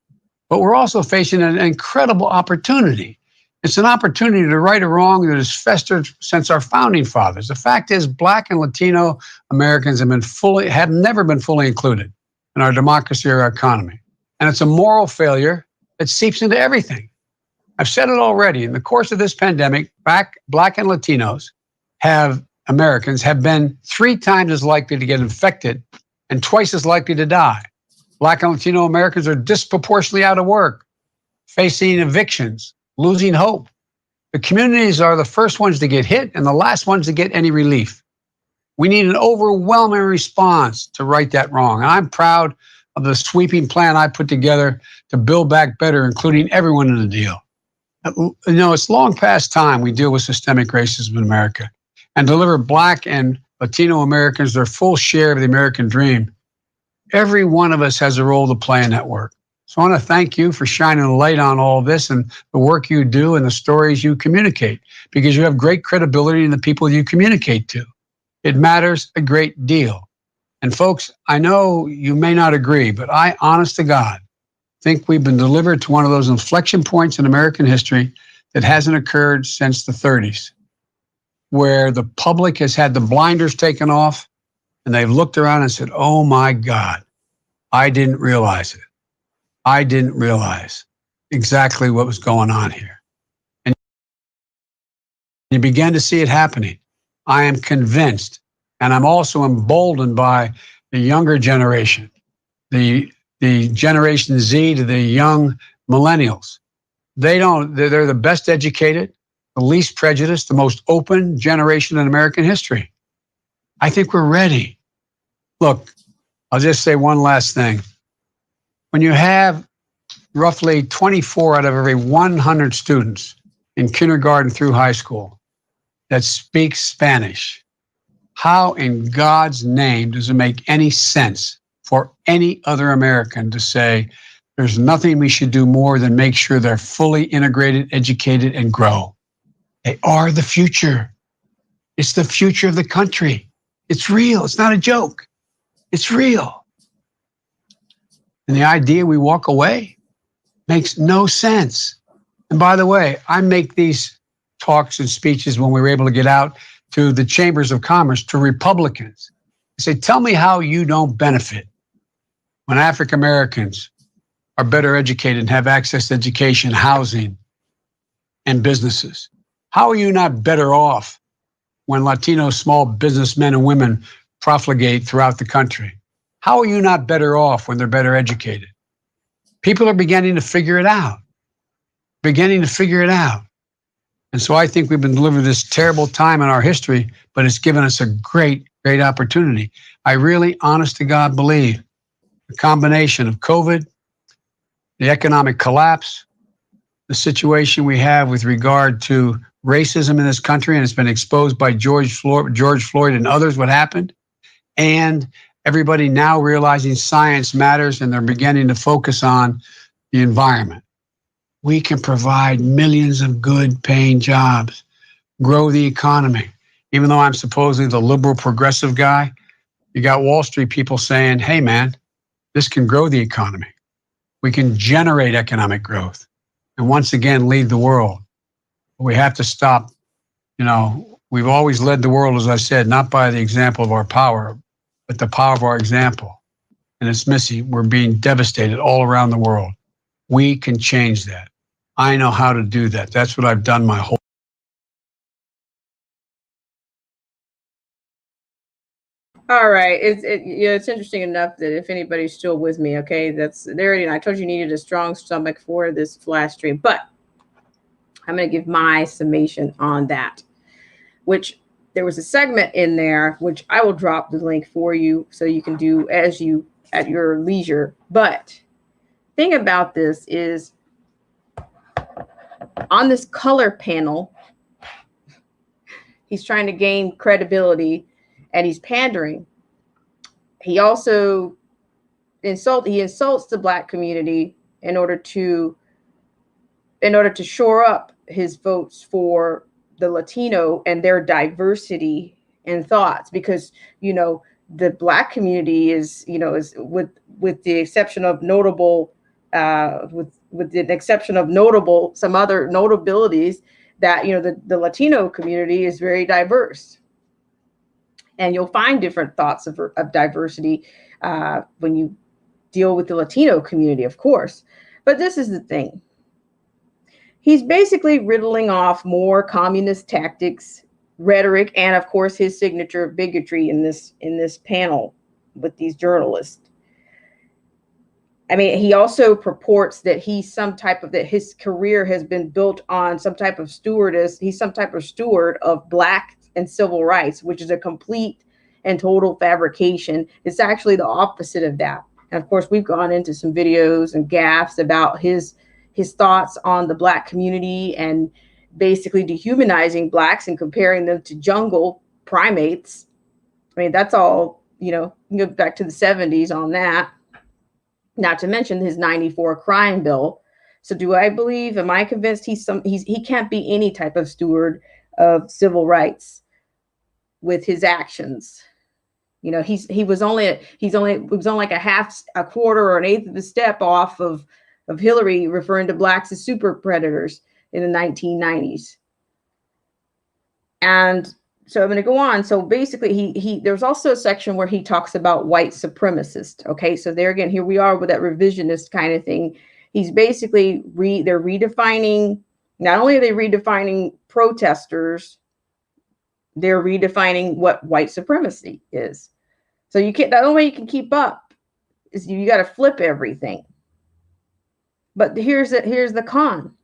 Speaker 3: but we're also facing an incredible opportunity. It's an opportunity to right a wrong that has festered since our founding fathers. The fact is, Black and Latino Americans have never been fully included in our democracy or our economy. And it's a moral failure that seeps into everything. I've said it already. In the course of this pandemic, Black and Latinos Americans have been 3 times as likely to get infected and twice as likely to die. Black and Latino Americans are disproportionately out of work, facing evictions, losing hope. The communities are the first ones to get hit and the last ones to get any relief. We need an overwhelming response to right that wrong. And I'm proud of the sweeping plan I put together to build back better, including everyone in the deal. You know, it's long past time we deal with systemic racism in America and deliver Black and Latino Americans their full share of the American dream. Every one of us has a role to play in that work. So I want to thank you for shining a light on all of this and the work you do and the stories you communicate, because you have great credibility in the people you communicate to. It matters a great deal. And folks, I know you may not agree, but I, honest to God, think we've been delivered to one of those inflection points in American history that hasn't occurred since the 30s, where the public has had the blinders taken off and they've looked around and said, oh my God, I didn't realize it. I didn't realize exactly what was going on here. And you began to see it happening. I am convinced, and I'm also emboldened by the younger generation, the Generation Z to the young millennials. They're the best educated, the least prejudiced, the most open generation in American history. I think we're ready. Look, I'll just say one last thing. When you have roughly 24 out of every 100 students in kindergarten through high school that speak Spanish, how in God's name does it make any sense for any other American to say there's nothing we should do more than make sure they're fully integrated, educated, and grow? They are the future. It's the future of the country. It's real. It's not a joke. It's real. And the idea we walk away makes no sense. And by the way, I make these talks and speeches when we were able to get out to the chambers of commerce, to Republicans. I say, tell me how you don't benefit when African Americans are better educated and have access to education, housing, and businesses. How are you not better off when Latino small businessmen and women profligate throughout the country? How are you not better off when they're better educated? People are beginning to figure it out. And so I think we've been delivered this terrible time in our history, but it's given us a great, great opportunity. I really, honest to God, believe the combination of COVID, the economic collapse, the situation we have with regard to racism in this country, and it's been exposed by George Floyd and others, what happened, and everybody now realizing science matters and they're beginning to focus on the environment. We can provide millions of good paying jobs, grow the economy. Even though I'm supposedly the liberal progressive guy, you got Wall Street people saying, hey man, this can grow the economy. We can generate economic growth and once again lead the world. But we have to stop. You know, we've always led the world, as I said, not by the example of our power, but the power of our example. And it's missing. We're being devastated all around the world. We can change that. I know how to do that. That's what I've done my whole.
Speaker 1: All right. It's interesting enough that if anybody's still with me, okay, that's there. And I told you needed a strong stomach for this flash stream, but I'm going to give my summation on that, which there was a segment in there, which I will drop the link for you so you can do as you at your leisure. But thing about this is on this color panel, he's trying to gain credibility and he's pandering. He also insults the Black community in order to shore up his votes for the Latino and their diversity in thoughts, because, you know, the Black community is with the exception of notable some other notabilities that, you know, the Latino community is very diverse. And you'll find different thoughts of diversity when you deal with the Latino community, of course. But this is the thing. he's basically riddling off more communist tactics, rhetoric, and of course his signature of bigotry in this panel with these journalists. I mean, he also purports that that his career has been built on some type of stewardess. He's some type of steward of Black and civil rights, which is a complete and total fabrication. It's actually the opposite of that. And of course, we've gone into some videos and gaffes about his thoughts on the Black community and basically dehumanizing Blacks and comparing them to jungle primates. I mean, that's all, you know, you can go back to the 70s on that. Not to mention his 94 crime bill. So am I convinced he can't be any type of steward of civil rights with his actions? You know, he was only like a quarter or an eighth of a step off of Hillary referring to Blacks as super predators in the 1990s. And so I'm going to go on. So basically, there's also a section where he talks about white supremacists. Okay, so there again, here we are with that revisionist kind of thing. He's basically they're redefining. Not only are they redefining protesters, they're redefining what white supremacy is. So you can't. The only way you can keep up is you got to flip everything. But here's the con.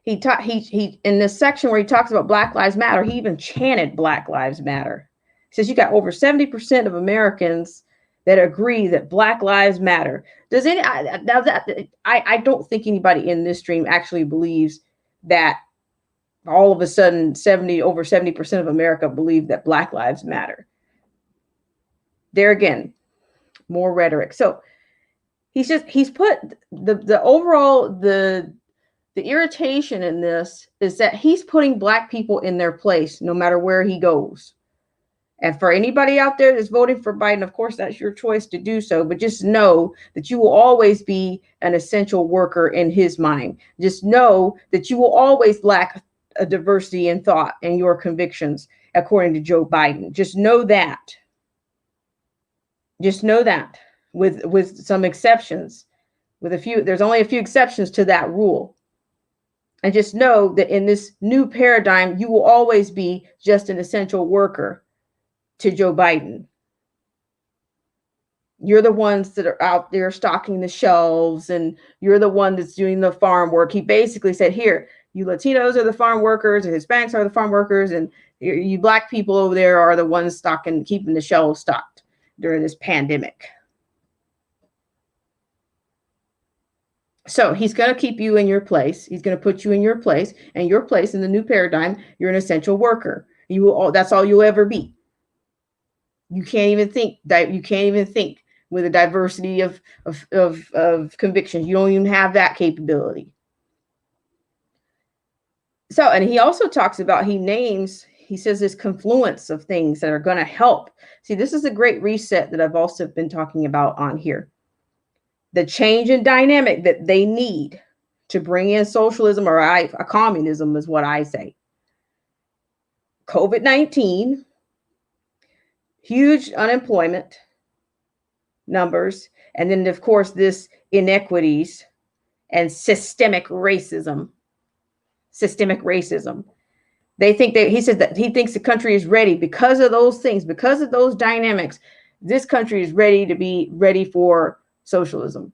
Speaker 1: He in this section where he talks about Black Lives Matter, he even chanted Black Lives Matter. He says you got over 70% of Americans that agree that Black Lives Matter. I don't think anybody in this stream actually believes that all of a sudden over 70% of America believe that Black Lives Matter. There again, more rhetoric. So he's put the overall the irritation in this is that he's putting Black people in their place no matter where he goes. And for anybody out there that's voting for Biden, of course, that's your choice to do so. But just know that you will always be an essential worker in his mind. Just know that you will always lack a diversity in thought and your convictions, according to Joe Biden. Just know that. Just know that with some exceptions, there's only a few exceptions to that rule. And just know that in this new paradigm, you will always be just an essential worker to Joe Biden. You're the ones that are out there stocking the shelves, and you're the one that's doing the farm work. He basically said, here, you Latinos are the farm workers, and Hispanics are the farm workers, and you Black people over there are the ones keeping the shelves stocked during this pandemic. So he's going to keep you in your place. He's going to put you in your place, and your place in the new paradigm, you're an essential worker. That's all you'll ever be. You can't even think with a diversity of convictions. You don't even have that capability. So, and he also talks about, he says this confluence of things that are going to help. See, this is a great reset that I've also been talking about on here. The change in dynamic that they need to bring in socialism or a communism is what I say. COVID-19, huge unemployment numbers, and then of course this inequities and systemic racism. He says that he thinks the country is ready because of those things, because of those dynamics. This country is ready for socialism.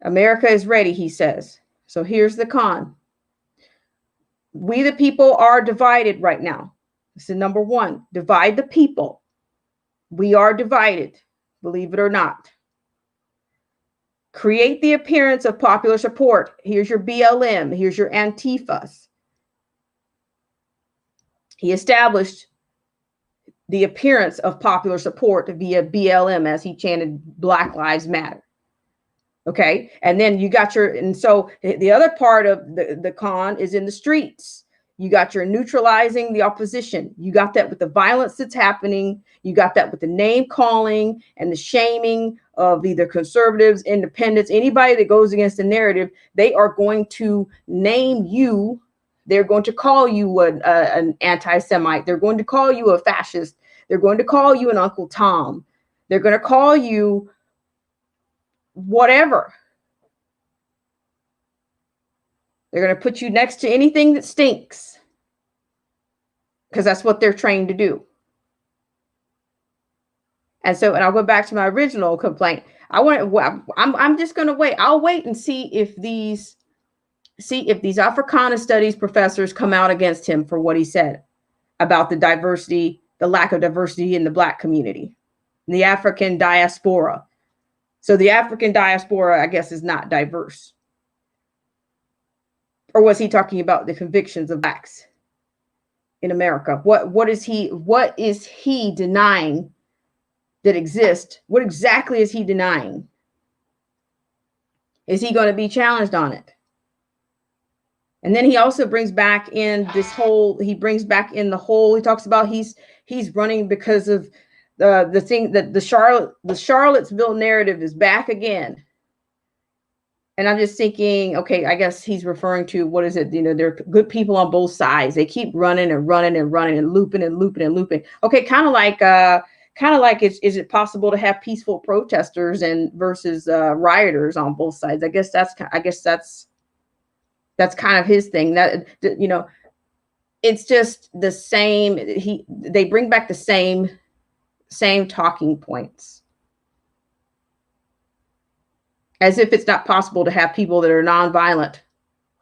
Speaker 1: America is ready, he says. So here's the con. We the people are divided right now. This is number one. Divide the people. We are divided, believe it or not. Create the appearance of popular support. Here's your BLM. Here's your Antifas. He established the appearance of popular support via BLM as he chanted Black Lives Matter. Okay. And then you got so the other part of the con is in the streets. You got your neutralizing the opposition. You got that with the violence that's happening. You got that with the name calling and the shaming of either conservatives, independents, anybody that goes against the narrative. They are going to name you. They're going to call you an anti-Semite. They're going to call you a fascist. They're going to call you an Uncle Tom. They're going to call you whatever. They're going to put you next to anything that stinks because that's what they're trained to do. And I'll go back to my original complaint. I'm just going to wait. I'll wait and see if these Africana studies professors come out against him for what he said about the lack of diversity in the Black community, the African diaspora. So the African diaspora, I guess, is not diverse. Or was he talking about the convictions of Blacks in America? What is he denying that exist? What exactly is he denying? Is he going to be challenged on it? And then he also brings back in he talks about he's running because of the thing that the Charlottesville narrative is back again. And I'm just thinking, okay, I guess he's referring to, what is it? There are good people on both sides. They keep running and running and running and looping and looping and looping. Okay, kind of like is it possible to have peaceful protesters versus rioters on both sides? I guess that's kind of his thing. That it's just the same. They bring back the same talking points. As if it's not possible to have people that are nonviolent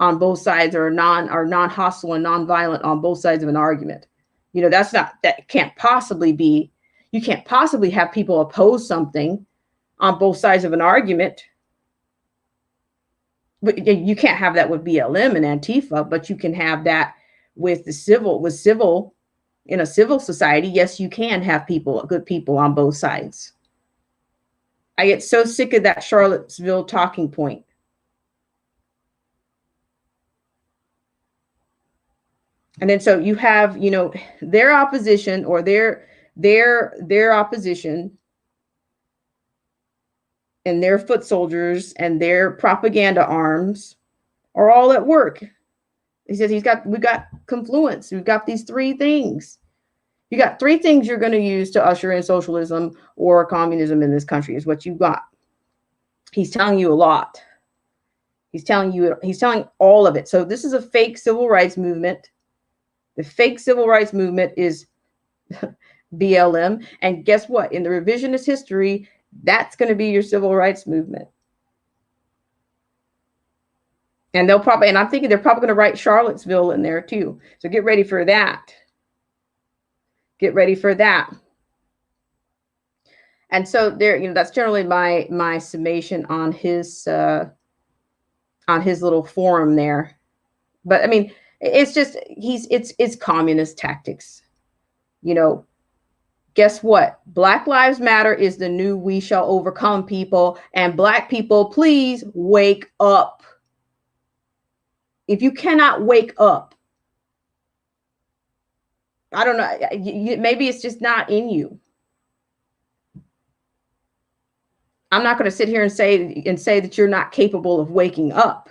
Speaker 1: on both sides, or non-hostile and nonviolent on both sides of an argument. That can't possibly be. You can't possibly have people oppose something on both sides of an argument. But you can't have that with BLM and Antifa, but you can have that with civil in a civil society. Yes, you can have good people on both sides. I get so sick of that Charlottesville talking point. And then so you have, their opposition, or their opposition and their foot soldiers and their propaganda arms are all at work. He says we've got confluence. We've got these three things. You got three things you're going to use to usher in socialism or communism in this country is what you've got. He's telling you a lot. He's telling all of it. So this is a fake civil rights movement. The fake civil rights movement is BLM. And guess what? In the revisionist history, that's going to be your civil rights movement. And I'm thinking they're probably going to write Charlottesville in there too. So get ready for that. Get ready for that. And so there, that's generally my summation on his little forum there. But I mean, it's just it's communist tactics. Guess what? Black Lives Matter is the new we shall overcome people, and Black people, please wake up. If you cannot wake up, I don't know, maybe it's just not in you. I'm not going to sit here and say that you're not capable of waking up.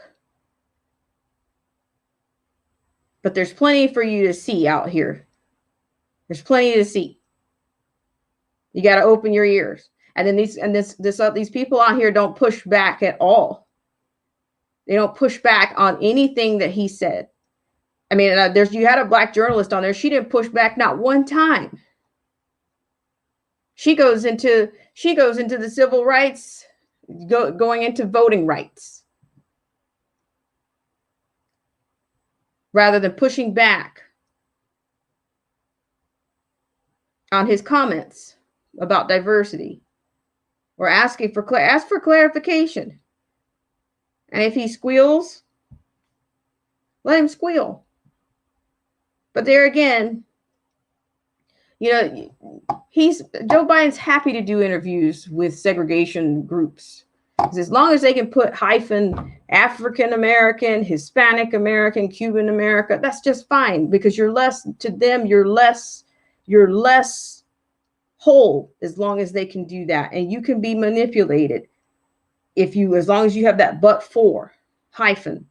Speaker 1: But there's plenty for you to see out here. There's plenty to see. You got to open your ears. And then these people out here don't push back at all. They don't push back on anything that he said. I mean, you had a Black journalist on there. She didn't push back not one time. She goes into the civil rights, going into voting rights, rather than pushing back on his comments about diversity, or ask for clarification. And if he squeals, let him squeal. But there again, Joe Biden's happy to do interviews with segregation groups. As long as they can put hyphen African American, Hispanic American, Cuban America, that's just fine, because you're less whole as long as they can do that. And you can be manipulated as long as you have that but for hyphen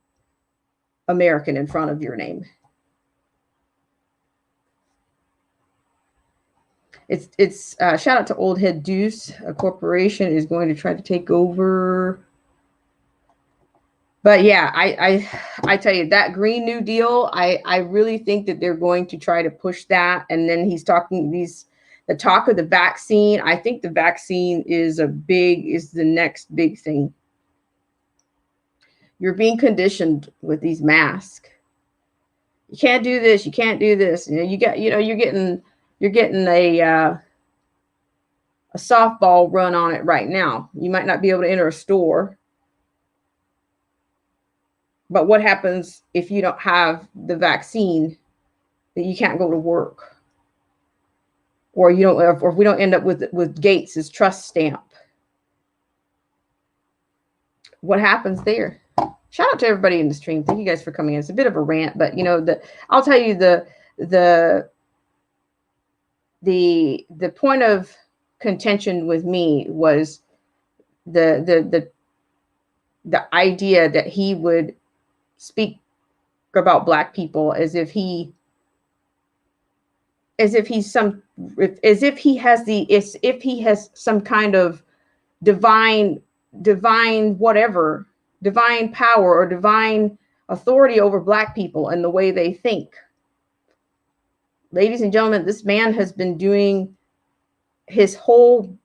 Speaker 1: American in front of your name. It's shout out to Old Head Deuce. A corporation is going to try to take over But yeah, I tell you, that Green New Deal, I really think that they're going to try to push that. And then he's talking the talk of the vaccine. I think the vaccine is the next big thing. You're being conditioned with these masks. You can't do this. You can't do this. You're getting a softball run on it right now. You might not be able to enter a store. But what happens if you don't have the vaccine, that you can't go to work? Or or if we don't end up with Gates's trust stamp? What happens there? Shout out to everybody in the stream. Thank you guys for coming in. It's a bit of a rant, but I'll tell you the point of contention with me was the idea that he would speak about Black people as if he has some kind of divine power or divine authority over Black people and the way they think. Ladies and gentlemen, this man has been doing his whole.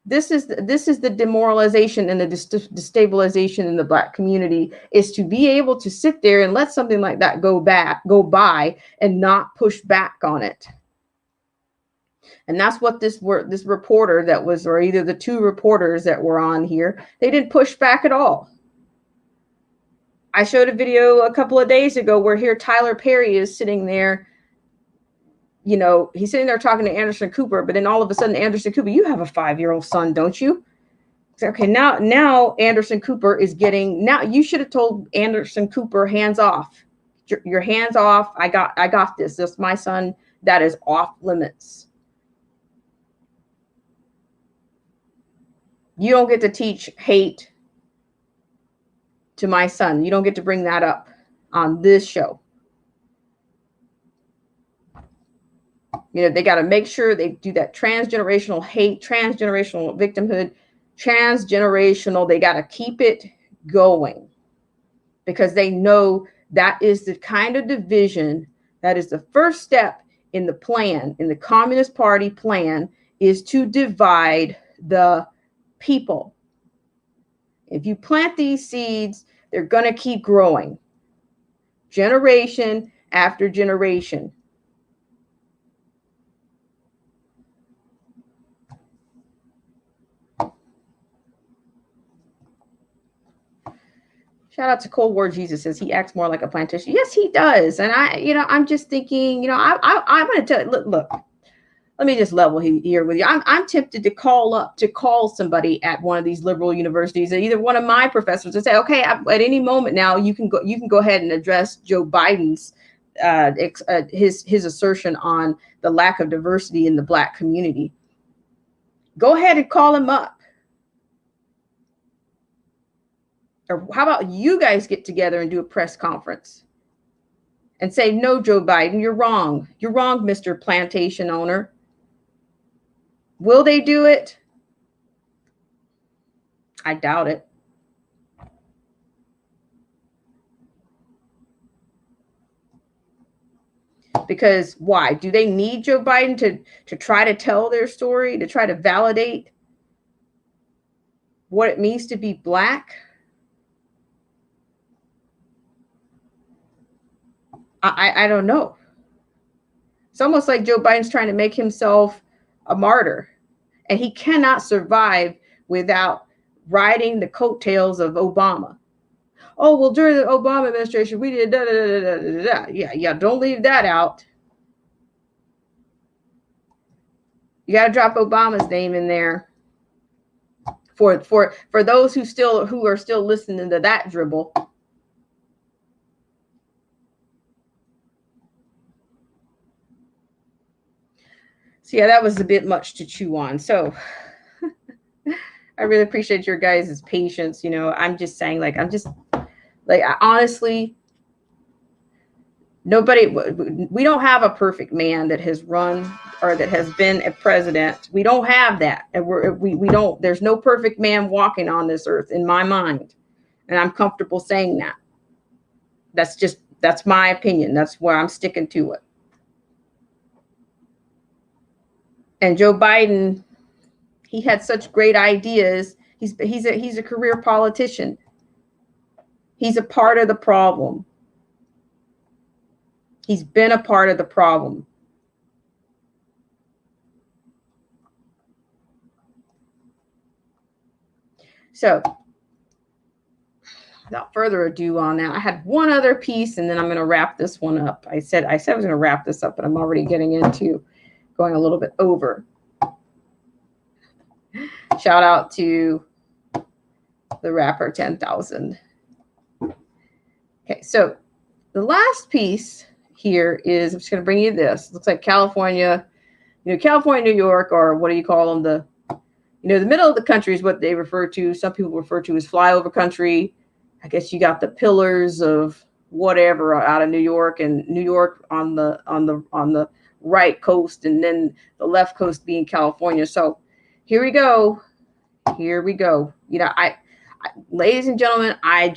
Speaker 1: This is the demoralization and the destabilization in the Black community, is to be able to sit there and let something like that go by and not push back on it. And that's what this reporter that was, or either the two reporters that were on here, they didn't push back at all. I showed a video a couple of days ago where here Tyler Perry is sitting there. He's sitting there talking to Anderson Cooper, but then all of a sudden, Anderson Cooper, you have a 5-year-old son, don't you? Okay, now Anderson Cooper is now you should have told Anderson Cooper, hands off. Your hands off. I got this. This is my son. That is off limits. You don't get to teach hate to my son. You don't get to bring that up on this show. They got to make sure they do that transgenerational hate, transgenerational victimhood, they got to keep it going, because they know that is the kind of division, that is the first step in the plan, in the Communist Party plan, is to divide the people. If you plant these seeds, they're going to keep growing, generation after generation. Shout out to Cold War Jesus, says he acts more like a plantation. Yes, he does. And I'm just thinking, I'm going to tell you, look, let me just level here with you. I'm tempted to call somebody at one of these liberal universities, either one of my professors, and say, okay, at any moment now, you can go ahead and address Joe Biden's his assertion on the lack of diversity in the Black community. Go ahead and call him up. Or how about you guys get together and do a press conference and say, no, Joe Biden, you're wrong. You're wrong, Mr. Plantation owner. Will they do it? I doubt it. Because why? Do they need Joe Biden to try to tell their story, to try to validate what it means to be Black? I don't know. It's almost like Joe Biden's trying to make himself a martyr, and he cannot survive without riding the coattails of Obama. Oh, well, during the Obama administration, we did da da da da da da. Yeah. Don't leave that out. You got to drop Obama's name in there for those who are still listening to that dribble. So yeah, that was a bit much to chew on. So I really appreciate your guys' patience. I'm just saying, honestly, we don't have a perfect man that has run or that has been a president. We don't have that. And we don't, there's no perfect man walking on this earth in my mind. And I'm comfortable saying that. That's my opinion. That's where I'm sticking to it. And Joe Biden, he had such great ideas. He's a career politician. He's a part of the problem. He's been a part of the problem. So, without further ado on that, I had one other piece, and then I'm going to wrap this one up. I said I was going to wrap this up, but I'm already getting into going a little bit over. Shout out to the rapper 10,000. Okay, so the last piece here is, I'm just going to bring you this. It looks like California, California, New York, or what do you call them? The middle of the country is what they refer to. Some people refer to as flyover country. I guess you got the pillars of whatever out of New York, and New York on the right coast, and then the left coast being California. So here we go. Here we go. I ladies and gentlemen, I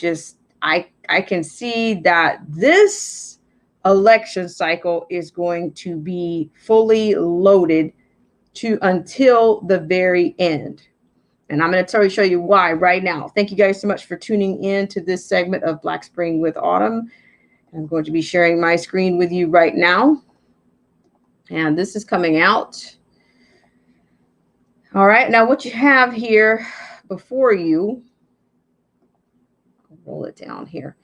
Speaker 1: can see that this election cycle is going to be fully loaded until the very end. And I'm going to show you why right now. Thank you guys so much for tuning in to this segment of Black Spring with Autumn. I'm going to be sharing my screen with you right now. And this is coming out. All right, now what you have here before you, I'll roll it down here.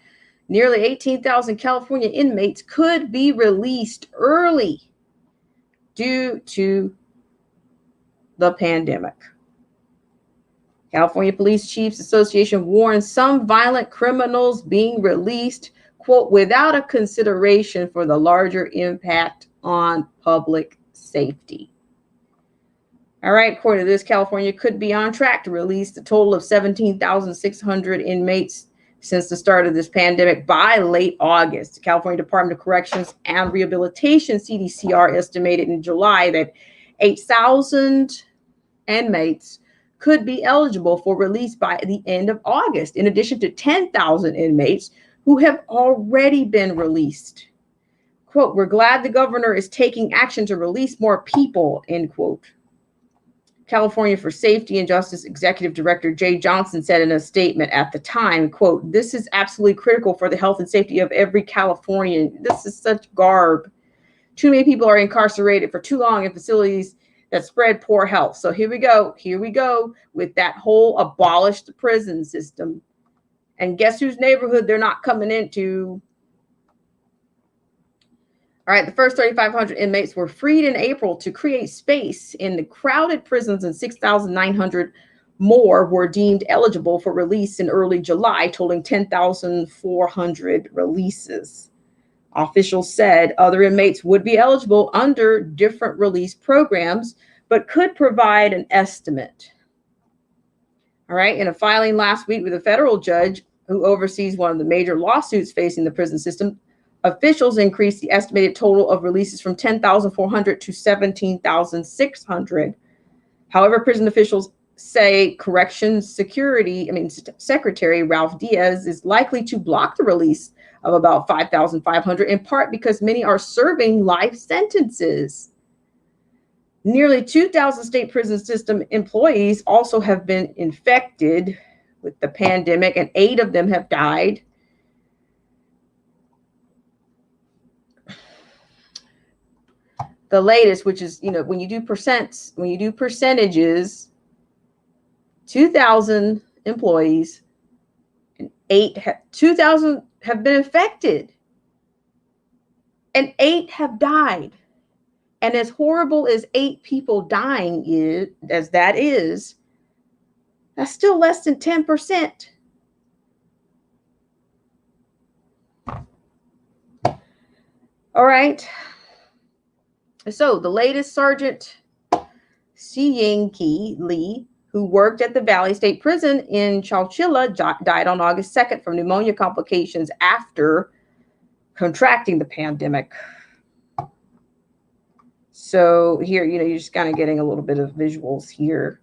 Speaker 1: Nearly 18,000 California inmates could be released early due to the pandemic. California Police Chiefs Association warns some violent criminals being released, quote, without a consideration for the larger impact on public safety. All right, according to this, California could be on track to release a total of 17,600 inmates since the start of this pandemic by late August. The California Department of Corrections and Rehabilitation, CDCR, estimated in July that 8,000 inmates could be eligible for release by the end of August, in addition to 10,000 inmates who have already been released. Quote, we're glad the governor is taking action to release more people, end quote. California for Safety and Justice Executive Director Jay Johnson said in a statement at the time, quote, this is absolutely critical for the health and safety of every Californian. This is such garb. Too many people are incarcerated for too long in facilities that spread poor health. So here we go with that whole abolish the prison system. And guess whose neighborhood they're not coming into? All right, the first 3,500 inmates were freed in April to create space in the crowded prisons, and 6,900 more were deemed eligible for release in early July, totaling 10,400 releases. Officials said other inmates would be eligible under different release programs, but could provide an estimate. All right, in a filing last week with a federal judge who oversees one of the major lawsuits facing the prison system, officials increased the estimated total of releases from 10,400 to 17,600. However, prison officials say Corrections Secretary Ralph Diaz is likely to block the release of about 5,500, in part because many are serving life sentences. Nearly 2,000 state prison system employees also have been infected with the pandemic, and 8 of them have died. The latest, which is, when you do percentages, 2,000 employees and 2,000 have been infected and 8 have died. And as horrible as 8 people dying is, that's still less than 10%. All right. So the latest, Sergeant Siyangki Lee, who worked at the Valley State Prison in Chowchilla, died on August 2nd from pneumonia complications after contracting the pandemic. So here, you're just kind of getting a little bit of visuals here.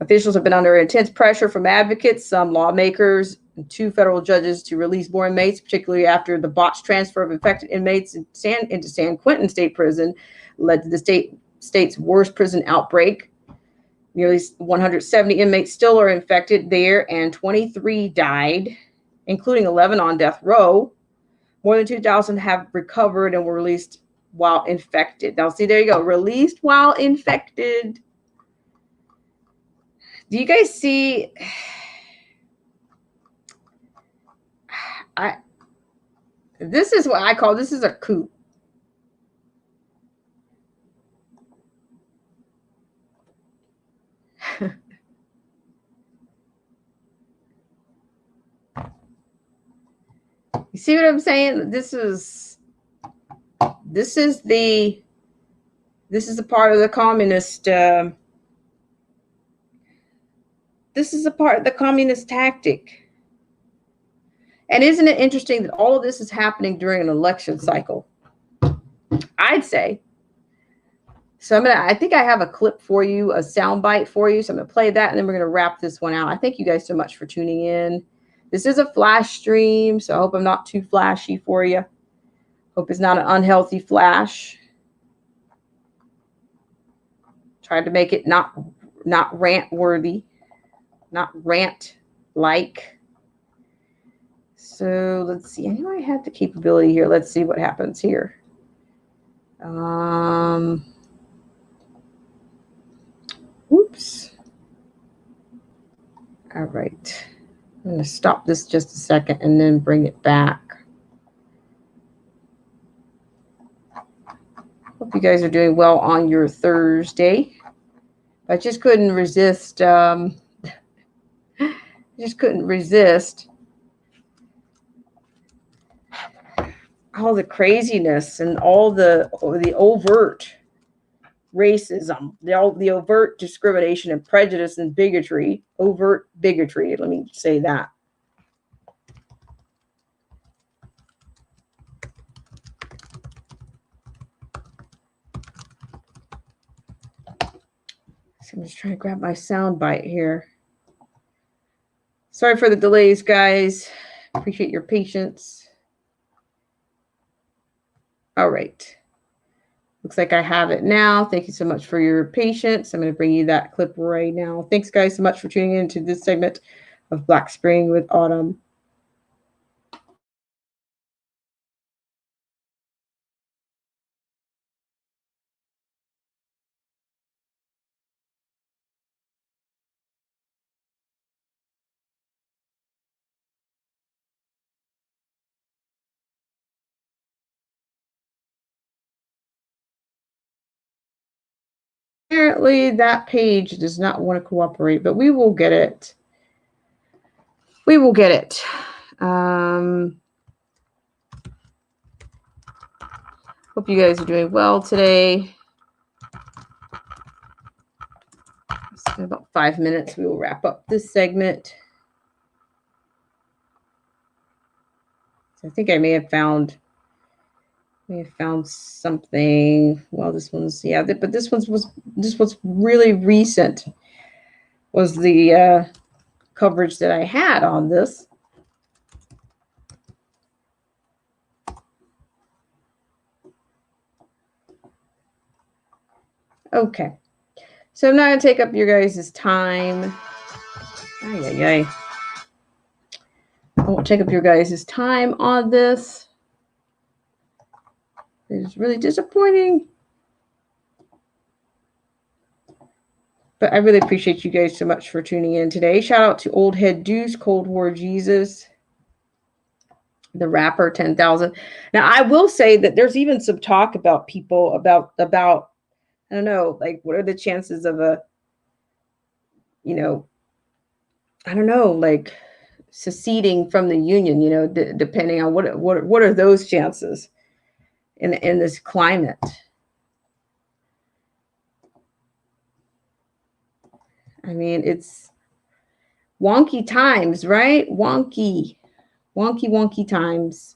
Speaker 1: Officials have been under intense pressure from advocates, some lawmakers, and 2 federal judges to release more inmates, particularly after the botched transfer of infected inmates into San Quentin State Prison led to the state's worst prison outbreak. Nearly 170 inmates still are infected there, and 23 died, including 11 on death row. More than 2,000 have recovered and were released while infected. Now, see, there you go. Released while infected. Do you guys see? This is what I call, this is a coup. You see what I'm saying? This is a part of the communist. This is a part of the communist tactic. And isn't it interesting that all of this is happening during an election cycle? I'd say. So I think I have a clip for you, a soundbite for you. So I'm going to play that, and then we're going to wrap this one out. I thank you guys so much for tuning in. This is a flash stream, so I hope I'm not too flashy for you. Hope it's not an unhealthy flash. Tried to make it not rant worthy, not rant like. So let's see. I know I have the capability here. Let's see what happens here. Oops. All right. I'm going to stop this just a second and then bring it back. Hope you guys are doing well on your Thursday. I just couldn't resist. Just couldn't resist all the craziness and all the overt racism, the overt discrimination and prejudice and bigotry, overt bigotry. Let me say that. So I'm just trying to grab my sound bite here. Sorry for the delays, guys. Appreciate your patience. All right. Looks like I have it now. Thank you so much for your patience. I'm going to bring you that clip right now. Thanks, guys, so much for tuning in to this segment of Black Spring with Autumn. Apparently that page does not want to cooperate, but we will get it. We will get it. Hope you guys are doing well today. In about 5 minutes, we will wrap up this segment. So I think I may have found something. Well, this one's, yeah, but this was really recent, was the coverage that I had on this. Okay, so I'm not going to take up your guys' time. I won't take up your guys' time on this. It's really disappointing. But I really appreciate you guys so much for tuning in today. Shout out to Old Head Deuce, Cold War Jesus, the rapper 10,000. Now, I will say that there's even some talk about people about I don't know, like, what are the chances of a, you know, I don't know, like seceding from the Union, you know, depending on what are those chances in this climate. I mean, it's wonky times, right? Wonky times.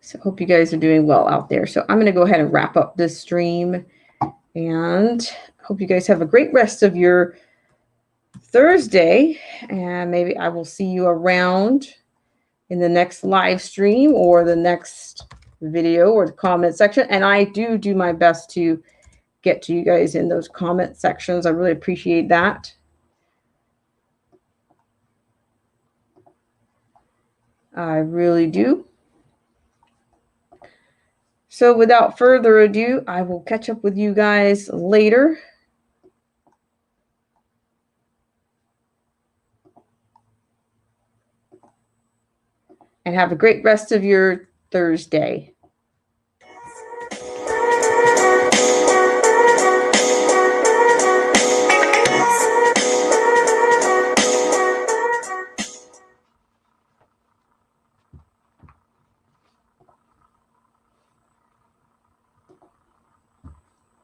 Speaker 1: So hope you guys are doing well out there. So I'm going to go ahead and wrap up this stream, and hope you guys have a great rest of your Thursday, and maybe I will see you around in the next live stream or the next video or the comment section. And I do my best to get to you guys in those comment sections. I really appreciate that. I really do. So without further ado, I will catch up with you guys later. And have a great rest of your Thursday.